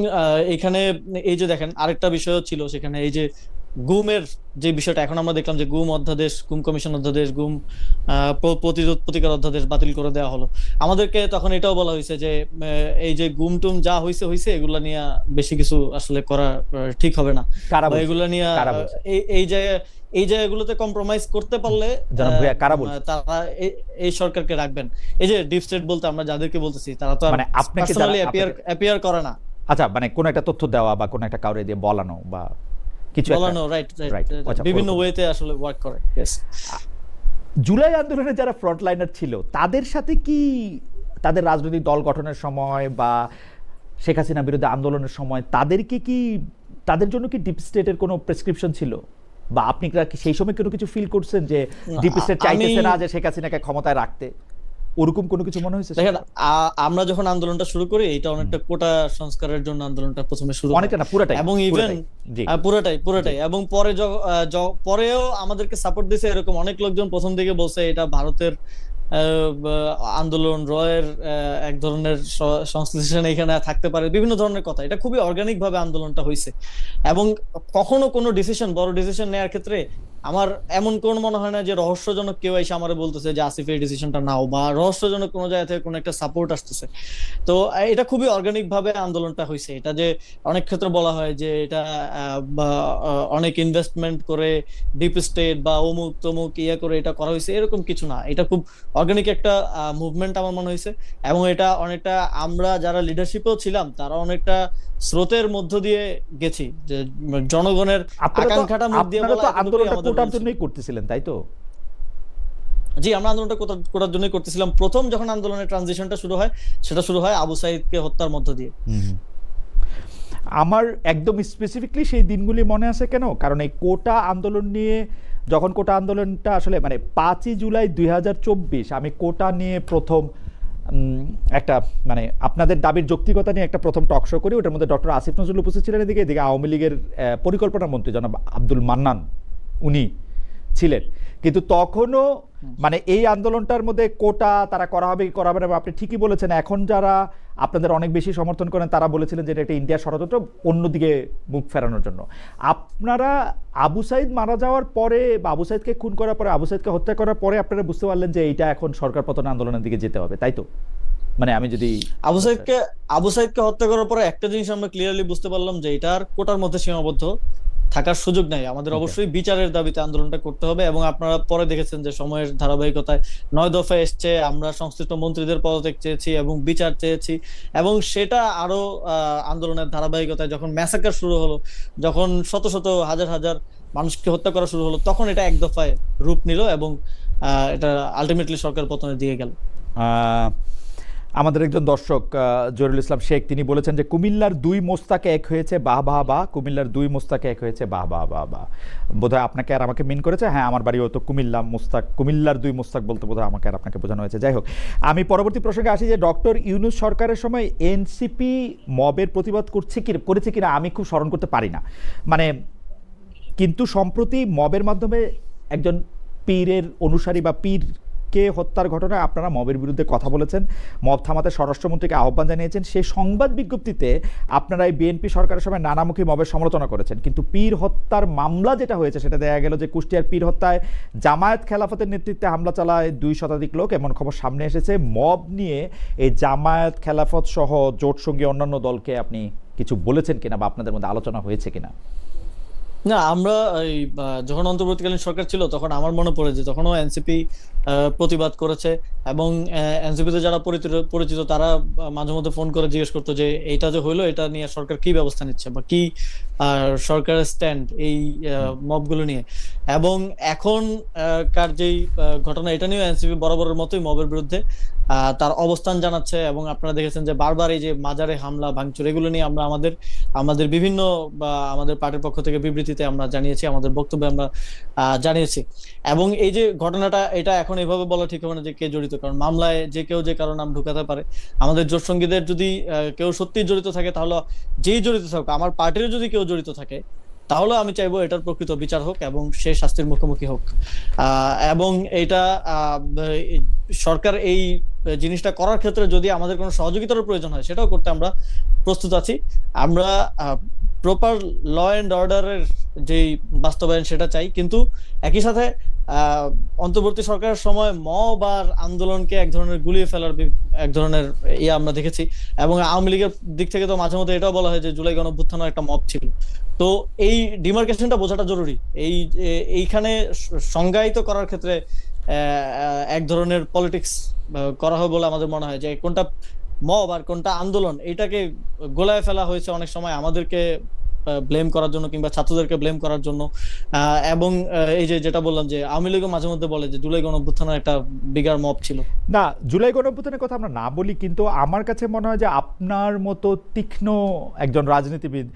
এখানে এই যে দেখেন আরেকটা বিষয় ছিল সেখানে, এই যে গুমের যে বিষয়টা, এখন আমরা দেখলাম যে গুম অধ্যাদেশ, গুম কমিশন অধ্যাদেশ, গুম প্রতিরোধ প্রতিকার অধ্যাদেশ বাতিল করে দেওয়া হলো। আমাদেরকে তখন এটাও বলা হয়েছে যে এই যে গুম টুম যা হয়েছে এগুলা নিয়ে বেশি কিছু আসলে করা ঠিক হবে না, এগুলা নিয়ে এই জায়গাগুলোতে কম্প্রোমাইজ করতে পারলে তারা এই সরকারকে রাখবেন। এই যে ডিপ স্টেট বলতে আমরা যাদেরকে বলতেছি তারা তো মানে আপনাকে অ্যাপিয়ার করে না। আচ্ছা, মানে কোন একটা তথ্য দেওয়া বা কোন একটা কাউরে দিয়ে বলানো বা কিছু বলানো, রাইট, বিভিন্ন ওয়েতে আসলে ওয়ার্ক করে। জুলাই আন্দোলনে যারা ফ্রন্টলাইনার ছিল তাদের সাথে কি তাদের রাজনৈতিক দল গঠনের সময় বা শেখ হাসিনা বিরুদ্ধে আন্দোলনের সময় তাদের জন্য কি ডিপ স্টেটের কোনো প্রেসক্রিপশন ছিল, বা আপনি কি সেই সময় কোনো কিছু ফিল করছেন যে ডিপ স্টেট চাইতেছে না যে শেখ হাসিনাকে ক্ষমতায় রাখতে? ওরকম কোনো কিছু মনে হয়েছে? দেখেন, আমরা যখন আন্দোলনটা শুরু করি এটা অনেকটা কোটা সংস্কারের জন্য আন্দোলনটা প্রথমে শুরু, অনেকটা না পুরোটাই, এবং ইভেন পুরোটাই এবং পরেও আমাদেরকে সাপোর্ট দিয়েছে এরকম অনেক লোকজন। প্রথম দিকে বলছে এটা ভারতের আন্দোলন, রয়ের এক ধরনের সংশ্লেষণ এখানে থাকতে পারে, বিভিন্ন ধরনের কথা। এটা খুবই অর্গানিক ভাবে আন্দোলনটা হয়েছে, এবং কখনো কোনো ডিসিশন, বড় ডিসিশন নেওয়ার ক্ষেত্রে আমার এমন কোন মনে হয় না যে রহস্যজনক কেউ এসে আমারে বলতেছে যে আসিফ এই ডিসিশনটা নাও, বা রহস্যজনক কোনো জায়গা থেকে কোনো একটা সাপোর্ট আসতেছে। তো এটা খুবই অর্গানিক ভাবে আন্দোলনটা হয়েছে। এটা যে অনেক ক্ষেত্রে বলা হয় যে এটা অনেক ইনভেস্টমেন্ট করে ডিপ স্টেট বা অমুক তমুক ইয়ে করে এটা করা হয়েছে, এরকম কিছু না। এটা খুব অর্গানিক একটা মুভমেন্ট আমার মনে হয়েছে, এবং এটা অনেকটা আমরা যারা লিডারশিপেও ছিলাম তারা অনেকটা স্রোতের মধ্য দিয়ে গেছি, যে জনগণের আকাঙ্ক্ষাটা মুখ দিয়ে বলা। আন্দোলনটা কোটার জন্যই করতেছিলেন তাই তো? জি, আমরা আন্দোলনটা কোটার জন্যই করতেছিলাম। প্রথম যখন আন্দোলনের ট্রানজিশনটা শুরু হয় সেটা শুরু হয় আবু সাইদকে হত্যার মধ্য দিয়ে। আমার একদম স্পেসিফিকলি সেই দিনগুলি মনে আছে কেন, কারণ এই কোটা আন্দোলন নিয়ে, যখন কোটা আন্দোলনটা আসলে মানে 5ই জুলাই 2024 আমি কোটা নিয়ে প্রথম একটা মানে আপনাদের দাবির যৌক্তিকতা নিয়ে একটা প্রথম টক শো করি। ওটার মধ্যে ডক্টর আসিফ নজরুল উপস্থিত ছিলেন, এদিকে আওয়ামী লীগের পরিকল্পনা মন্ত্রী জনাব আব্দুল মান্নান উনি ছিলেন। কিন্তু তখনও মানে এই আন্দোলনটার মধ্যে কোটা তারা করা হবে কি করা হবে না, আপনি ঠিকই বলেছেন। এখন যারা আপনাদের অনেক বেশি সমর্থন করেন তারা বলেছিলেন যে এটা ইন্ডিয়ার ষড়যন্ত্র অন্যদিকে মুখ ফেরানোর জন্য। আপনারা আবু সাইদ মারা যাওয়ার পরে বা আবু সাইদকে খুন করার পরে, আবু সাইদকে হত্যা করার পরে আপনারা বুঝতে পারলেন যে এইটা এখন সরকার পতন আন্দোলনের দিকে যেতে হবে, তাই তো? মানে আমি যদি আবু সাইদকে হত্যা করার পরে একটা জিনিস আমরা ক্লিয়ারলি বুঝতে পারলাম যে এটার কোটার মধ্যে সীমাবদ্ধ থাকার সুযোগ নাই। আমাদের অবশ্যই বিচারের দাবিতে আন্দোলনটা করতে হবে, এবং আপনারা পরে দেখেছেন যে সময়ের ধারাবাহিকতায় 9 দফা এসছে, আমরা সংশ্লিষ্ট মন্ত্রীদের পদত্যাগ চেয়েছি এবং বিচার চেয়েছি, এবং সেটা আরো আন্দোলনের ধারাবাহিকতায় যখন ম্যাসাকার শুরু হলো, যখন শত শত হাজার হাজার মানুষকে হত্যা করা শুরু হলো, তখন এটা এক দফায় রূপ নিল এবং এটা আলটিমেটলি সরকার পতনে দিয়ে গেল। আমাদের একজন দর্শক জহিরুল ইসলাম শেখ তিনি বলেছেন যে কুমিল্লার 2 মোস্তাকে এক হয়েছে, বাহ বাহ বাহ। কুমিল্লার 2 মোস্তাকে এক হয়েছে, বাহ বাহ বাহ বাহ। বোধহয় আপনাকে আর আমাকে মিন করেছে। হ্যাঁ, আমার বাড়িও তো কুমিল্লা, মোস্তাক, কুমিল্লার 2 মোস্তাক বলতে বোধহয় আমাকে আর আপনাকে বোঝানো হয়েছে। যাই হোক, আমি পরবর্তী প্রসঙ্গে আসি যে ডক্টর ইউনূস সরকারের সময় এনসিপি মবের প্রতিবাদ করেছে কিনা আমি খুব স্মরণ করতে পারি না, মানে কিন্তু সম্প্রতি মবের মাধ্যমে একজন পীরের অনুসারী বা পীরকে হত্যার ঘটনায় আপনারা মবের বিরুদ্ধে কথা বলেছেন, মব থামাতে স্বরাষ্ট্রমন্ত্রীকে আহ্বান জানিয়েছেন। সেই সংবাদ বিজ্ঞপ্তিতে আপনারা এই বিএনপি সরকারের সময় নানামুখী মবের সমালোচনা করেছেন, কিন্তু পীর হত্যার মামলা যেটা হয়েছে সেটা দেখা গেল যে কুষ্টিয়ার পীর হত্যায় জামায়াত খেলাফতের নেতৃত্বে হামলা চালায় 2 শতাধিক লোক, এমন খবর সামনে এসেছে। মব নিয়ে এই জামায়াত খেলাফত সহ জোট সঙ্গী অন্যান্য দলকে আপনি কিছু বলেছেন কিনা বা আপনাদের মধ্যে আলোচনা হয়েছে কিনা? না, আমরা যখন অন্তর্বর্তীকালীন সরকার ছিল তখন আমার মনে পড়ে যে তখনও এনসিপি প্রতিবাদ করেছে, এবং এনসিপিতে যারা পরিচিত তারা মাঝে মধ্যে ফোন করে জিজ্ঞেস করতো যে এইটা যে হইলো এটা নিয়ে সরকার কি ব্যবস্থা নিচ্ছে বা কি সরকারের স্ট্যান্ড এই মবগুলো নিয়ে। এবং এখন কার যেই ঘটনা, এটা নিয়ে এনসিপি বরাবরের মতোই মবের বিরুদ্ধে তার অবস্থান জানাচ্ছে, এবং আপনারা দেখেছেন যে বারবার এই যে মাজারে হামলা ভাঙচুর এগুলো নিয়ে আমরা আমাদের বিভিন্ন বা আমাদের পার্টির পক্ষ থেকে বিবৃতিতে আমরা জানিয়েছি, আমাদের বক্তব্যে আমরা জানিয়েছি। এবং এই যে ঘটনাটা, এটা এখন এভাবে বলা ঠিক হবে না যে কে জড়িত, কারণ মামলায় যে কেউ যে কারো নাম ঢুকাতে পারে। আমাদের জোট সঙ্গীদের যদি কেউ সত্যি জড়িত থাকে, তাহলে যেই জড়িত থাকুক, আমার পার্টির যদি কেউ জড়িত থাকে, তাহলে আমি চাইবো এটার প্রকৃত বিচার হোক এবং সে শাস্তির মুখোমুখি হোক। এবং এটা সরকার এই জিনিসটা করার ক্ষেত্রে যদি আমাদের কোনো সহযোগিতার প্রয়োজন হয় সেটাও করতে আমরা প্রস্তুত আছি। আমরা প্রপার ল এন্ড অর্ডারের যেই বাস্তবায়ন সেটা চাই, কিন্তু একই সাথে অন্তর্বর্তী সরকারের সময় মব আর আন্দোলনকে এক ধরনের গুলিয়ে ফেলার এক ধরনের আমরা দেখেছি। এবং আওয়ামী লীগের দিক থেকে তো মাঝে মধ্যে এটাও বলা হয় যে জুলাই গণঅভ্যুত্থানও একটা মব ছিল। তো এই ডিমার্কেশনটা বোঝাটা জরুরি। এইখানে সংজ্ঞায়িত করার ক্ষেত্রে এক ধরনের পলিটিক্স করা হয় বলে আমাদের মনে হয়, যে কোনটা মব আর কোনটা আন্দোলন এটাকে গোলায় ফেলা হয়েছে অনেক সময় আমাদেরকে ব্লেম করার জন্য কিংবা ছাত্রদেরকে ব্লেম করার জন্য। এবং এই যে যেটা বললাম যে আওয়ামী লীগও মাঝে মধ্যে বলে যে জুলাই গণঅভ্যুত্থানের একটা বিগার মব ছিল। না, জুলাই গণঅভ্যুত্থানের কথা আমরা না বলি, কিন্তু আমার কাছে মনে হয় যে আপনার মতো তীক্ষ্ণ একজন রাজনীতিবিদ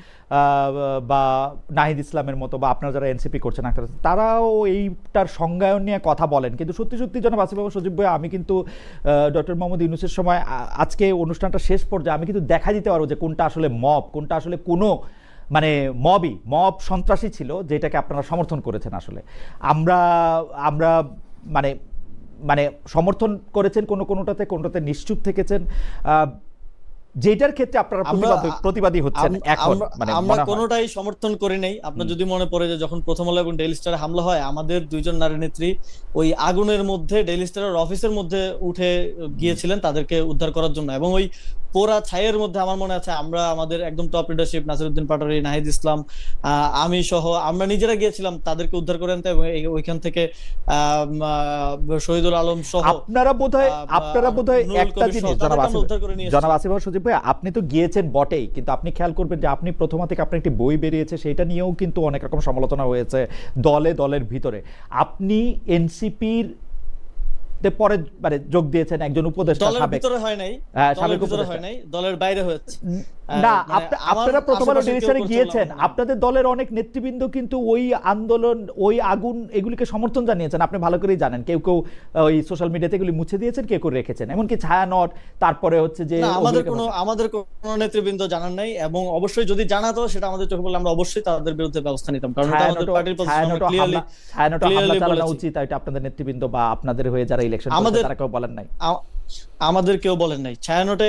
বা নাহিদ ইসলামের মতো বা আপনারা যারা এনসিপি করছেন তারাও এইটার সংজ্ঞায়ন নিয়ে কথা বলেন, কিন্তু সত্যি সত্যি জনাব আসিফ বাবু, সজীব ভাই, আমি কিন্তু ডক্টর মোহাম্মদ ইউনূসের সময় আজকে অনুষ্ঠানটা শেষ পর্যায়ে আমি কিন্তু দেখা দিতে পারবো যে কোনটা আসলে মব, কোনটা আসলে কোনো মানে মব সন্ত্রাসী ছিল যেটাকে আপনারা সমর্থন করেছেন। আসলে আমরা মানে মানে সমর্থন করেছেন কোনোটাতে নিশ্চুপ থেকেছেন, যেটার ক্ষেত্রে আপনারা প্রতিবাদী হচ্ছেন এখন। মানে আমরা কোনোটাই সমর্থন করি নাই। আপনার যদি মনে পড়ে যে যখন প্রথম আলো এবং ডেইলি স্টারে হামলা হয়, আমাদের 2 জন নারী নেত্রী ওই আগুনের মধ্যে ডেইলি স্টারের অফিসের মধ্যে উঠে গিয়েছিলেন তাদেরকে উদ্ধার করার জন্য। এবং ওই পোড়া ছায়ের মধ্যে আমার মনে আছে আমরা আমাদের একদম টপ লিডারশিপ নাসিরউদ্দিন পাটোয়ারি, নাহিদ ইসলাম, আমি সহ আমরা নিজেরা গিয়েছিলাম তাদেরকে উদ্ধার করে আনতে, এবং ওইখান থেকে শহীদুল আলম সহ আপনারা বোধহয় একটা জিনিস জনাব আসিফ সজীব ভাই, আপনি তো গিয়েছেন বটেই, কিন্তু আপনি খেয়াল করবেন যে আপনি প্রথমা থেকে আপনার একটি বই বেরিয়েছে, সেটা নিয়েও কিন্তু অনেক রকম সমালোচনা হয়েছে দলের ভিতরে। আপনি এনসিপির পরে মানে যোগ দিয়েছেন একজন উপদেষ্টা, দলের ভিতরে হয় নাই, দলের ভিতরে হয় নাই, দলের বাইরে হয়েছে। না, মানে আপনারা প্রথম আলো আশেপাশে কেউ ডিরেকশনে করছে গিয়েছেন, বলে আমার মনে হয় না। আপনাদের দলের অনেক নেতৃবৃন্দ কিন্তু ওই আন্দোলন, ওই আগুন, এগুলিকে সমর্থন জানিয়েছেন। আপনি ভালো করেই জানেন, কেউ কেউ ওই সোশ্যাল মিডিয়াতে এগুলি মুছে দিয়েছেন, কেউ কেউ রেখেছেন, এমনকি ছায়ানট, তারপরে হচ্ছে যে না, আমাদের ওগুলিকে আমাদের কোনো নেতৃবৃন্দ জানান নাই, এবং অবশ্যই যদি জানাতো সেটা আমাদের চোখে পড়লে আমরা অবশ্যই তাদের বিরুদ্ধে ব্যবস্থা নিতাম, কারণ এটা আমাদের পার্টির পজিশন। আমরা ক্লিয়ারলি ছায়ানট হামলা ক্লিয়ারলি চালানো বলেছি। উচিত, এটা আপনাদের নেতৃবৃন্দ বা আপনাদের হয়ে যারা ইলেকশন করছে আমাদের তারা কেউ বলেন নাই? আমাদের কেউ বলেন নাই। ছায়ানটে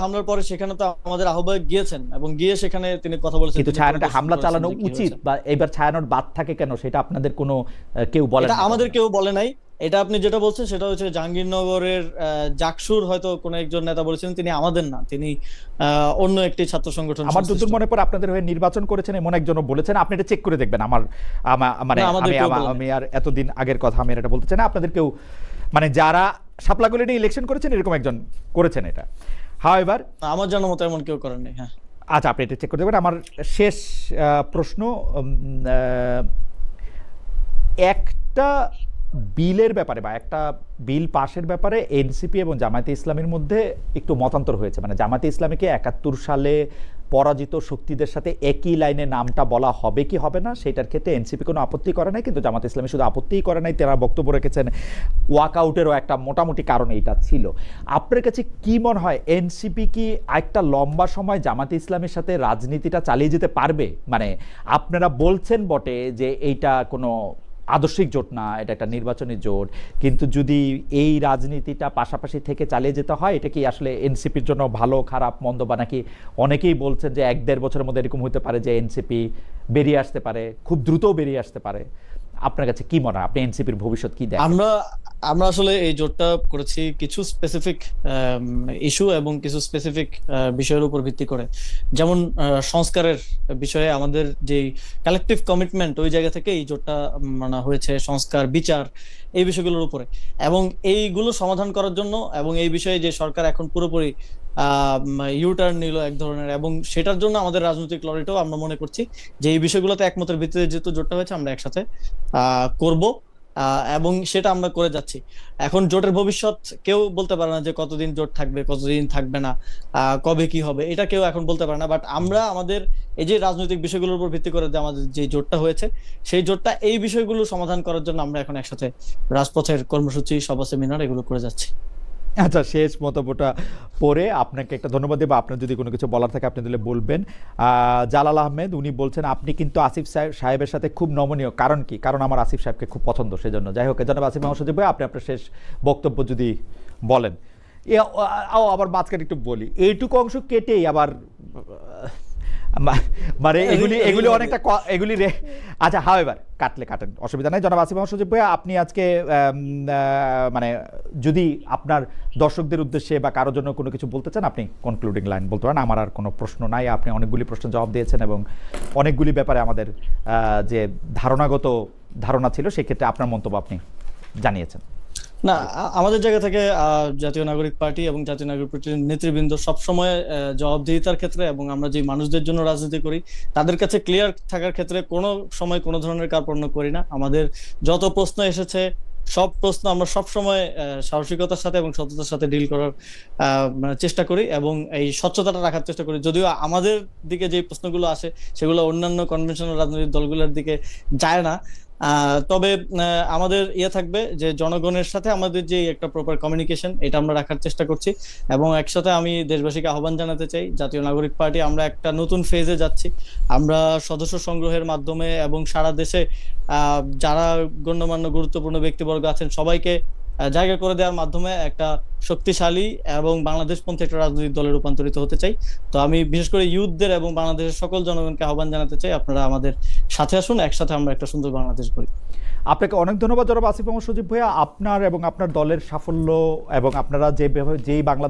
হামলার পরে সেখানে তো আমাদের আহ্বায়ক গিয়েছেন, এবং গিয়ে সেখানে তিনি কথা বলেছেন, কিন্তু তিনি ছায়ানটে পরিদর্শন হামলা করেছেন চালানো যে কি উচিত, হয়েছে। বা এবার ছায়ানট বাদ থাকে কেন, সেটা আপনাদের কোনো কেউ বলেন এটা না? আমাদের কেউ বলে নাই। এটা আপনি যেটা বলছেন সেটা হচ্ছে জাহাঙ্গীরনগরের জাকসুর হয়তো কোনো একজন নেতা বলেছেন, তিনি আমাদের না, তিনি অন্য একটি ছাত্র সংগঠন আমার যতদূর সংশ্লিষ্ট। মনে পড়ে আপনাদের হয়ে নির্বাচন করেছেন এমন একজনও বলেছেন। আপনি এটা চেক করে দেখবেন। মানে না, আমাদের কেউ বলেনি। আমি আর এতদিন আগের কথা আমি আর এটা বলতে চাই না। আপনাদের কেউ, মানে যারা শাপলাগুলি নিয়ে ইলেকশন করেছেন এরকম একজন করেছেন এটা। হাওয়েভার, আমার জানার মতো এমন কেউ করেন নাই। হ্যাঁ, আচ্ছা, আপনি এটা চেক করে দেখবেন। আমার শেষ প্রশ্ন, একটা বিলের ব্যাপারে বা একটা বিল পাশের ব্যাপারে এনসিপি এবং জামায়াতে ইসলামীর মধ্যে একটু মতান্তর হয়েছে। মানে জামায়াতে ইসলামীকে ৭১ সালে পরাজিত শক্তিদের সাথে একই লাইনে নামটা বলা হবে কি হবে না, সেটার ক্ষেত্রে এনসিপি কোনো আপত্তি করে নাই, কিন্তু জামায়াতে ইসলামী শুধু আপত্তিই করে নাই, তারা বক্তব্য রেখেছেন ওয়াকআউটেরও একটা মোটামুটি কারণ এইটা ছিল। আপনার কাছে কি মনে হয়, এনসিপি কি একটা লম্বা সময় জামায়াতে ইসলামের সাথে রাজনীতিটা চালিয়ে যেতে পারবে? মানে আপনারা বলছেন বটে যে এইটা কোনো আদর্শিক জোট না, এটা একটা নির্বাচনী জোট, কিন্তু যদি এই রাজনীতিটা পাশাপাশি থেকে চালিয়ে যেতে হয়, এটা কি আসলে এনসিপির জন্য ভালো, খারাপ, মন্দ, বা নাকি অনেকেই বলছেন যে ১-১.৫ বছরের মধ্যে এরকম হতে পারে যে এনসিপি বেরিয়ে আসতে পারে, খুব দ্রুতও বেরিয়ে আসতে পারে? আপনার কাছে কি মনে হয়, আপনি এনসিপির ভবিষ্যৎ কি দেখেন? আমরা আসলে এই জোটটা করেছি কিছু স্পেসিফিক ইস্যু এবং কিছু স্পেসিফিক বিষয়ের উপর ভিত্তি করে। যেমন সংস্কারের বিষয়ে আমাদের যে কালেকটিভ কমিটমেন্ট, ওই জায়গা থেকে এই জোটটা মানে হয়েছে, সংস্কার, বিচার, এই বিষয়গুলোর উপরে। এবং এইগুলো সমাধান করার জন্য, এবং এই বিষয়ে যে সরকার এখন পুরোপুরি ইউটার্ন নিল এক ধরনের, এবং সেটার জন্য আমাদের রাজনৈতিক লড়াইটাও আমরা মনে করছি যে এই বিষয়গুলোতে একমতের ভিত্তিতে যেহেতু জোটটা হয়েছে, আমরা একসাথে করব, এবং সেটা আমরা করে যাচ্ছি। এখন জোটের ভবিষ্যৎ কেউ বলতে পারে না যে কতদিন জোট থাকবে, কতদিন থাকবে না, কবে কি হবে, এটা কেউ এখন বলতে পারে না। বাট আমরা আমাদের এই যে রাজনৈতিক বিষয়গুলোর উপর ভিত্তি করে যে আমাদের যে জোটটা হয়েছে, সেই জোটটা এই বিষয়গুলো সমাধান করার জন্য আমরা এখন একসাথে রাজপথের কর্মসূচি, সভা, সেমিনার এগুলো করে যাচ্ছি। আচ্ছা, শেষ মন্তব্যটা পরে আপনাকে একটা ধন্যবাদ দেবো। আপনার যদি কোনো কিছু বলার থাকে আপনি দিলে বলবেন। জালাল আহমেদ, উনি বলছেন আপনি কিন্তু আসিফ সাহেবের সাথে খুব নমনীয়, কারণ কি? কারণ আমার আসিফ সাহেবকে খুব পছন্দ, সেজন্য। যাই হোক, জনাব আসিফ মাহমুদ সজীব ভাই, আপনি আপনার শেষ বক্তব্য যদি বলেন। আবার মাঝখানে একটু বলি, এইটুকু অংশ কেটেই আবার মানে এগুলি অনেকটা এগুলি আচ্ছা, হাওয়েভার কাটেন, অসুবিধা নাই। জনাব আসিফ মাহমুদ সজীব ভাইয়া, আপনি আজকে মানে যদি আপনার দর্শকদের উদ্দেশ্যে বা কারোর জন্য কোনো কিছু বলতে চান, আপনি কনক্লুডিং লাইন বলতে পারেন। আমার আর কোনো প্রশ্ন নাই। আপনি অনেকগুলি প্রশ্ন জবাব দিয়েছেন এবং অনেকগুলি ব্যাপারে আমাদের যে ধারণাগত ধারণা ছিল, সেক্ষেত্রে আপনার মন্তব্য আপনি জানিয়েছেন। না, আমাদের জায়গা থেকে জাতীয় নাগরিক পার্টি এবং জাতীয় নাগরিক পার্টির নেতৃবৃন্দ সবসময় জবাবদিহিতার ক্ষেত্রে, এবং আমরা যে মানুষদের জন্য রাজনীতি করি তাদের কাছে ক্লিয়ার থাকার ক্ষেত্রে কোনো সময় কোনো ধরনের কার্পণ্য করি না। আমাদের যত প্রশ্ন এসেছে, সব প্রশ্ন আমরা সবসময় সাহসিকতার সাথে এবং সততার সাথে ডিল করার চেষ্টা করি, এবং এই স্বচ্ছতাটা রাখার চেষ্টা করি। যদিও আমাদের দিকে যে প্রশ্নগুলো আসে সেগুলো অন্যান্য কনভেনশনাল রাজনৈতিক দলগুলোর দিকে যায় না, তবে আমাদের থাকবে যে জনগণের সাথে আমাদের যে একটা প্রপার কমিউনিকেশন, এটা আমরা রাখার চেষ্টা করছি। এবং একসাথে আমি দেশবাসীকে আহ্বান জানাতে চাই, জাতীয় নাগরিক পার্টি আমরা একটা নতুন ফেজে যাচ্ছি। আমরা সদস্য সংগ্রহের মাধ্যমে এবং সারা দেশে যারা গণ্যমান্য গুরুত্বপূর্ণ ব্যক্তিবর্গ আছেন সবাইকে জায়গা করে দেওয়ার মাধ্যমে একটা শক্তিশালী এবং বাংলাদেশপন্থী একটা রাজনৈতিক দলে রূপান্তরিত হতে চাই। তো আমি বিশেষ করে ইউথদের এবং বাংলাদেশের সকল জনগণকে আহ্বান জানাতে চাই, আপনারা আমাদের সাথে আসুন, একসাথে আমরা একটা সুন্দর বাংলাদেশ গড়ি। আপনাকে অনেক ধন্যবাদ জনাব আসিফ মাহমুদ সজীব ভাইয়া। আপনার এবং আপনার দলের সাফল্য এবং আপনারা যেই বাংলাদেশ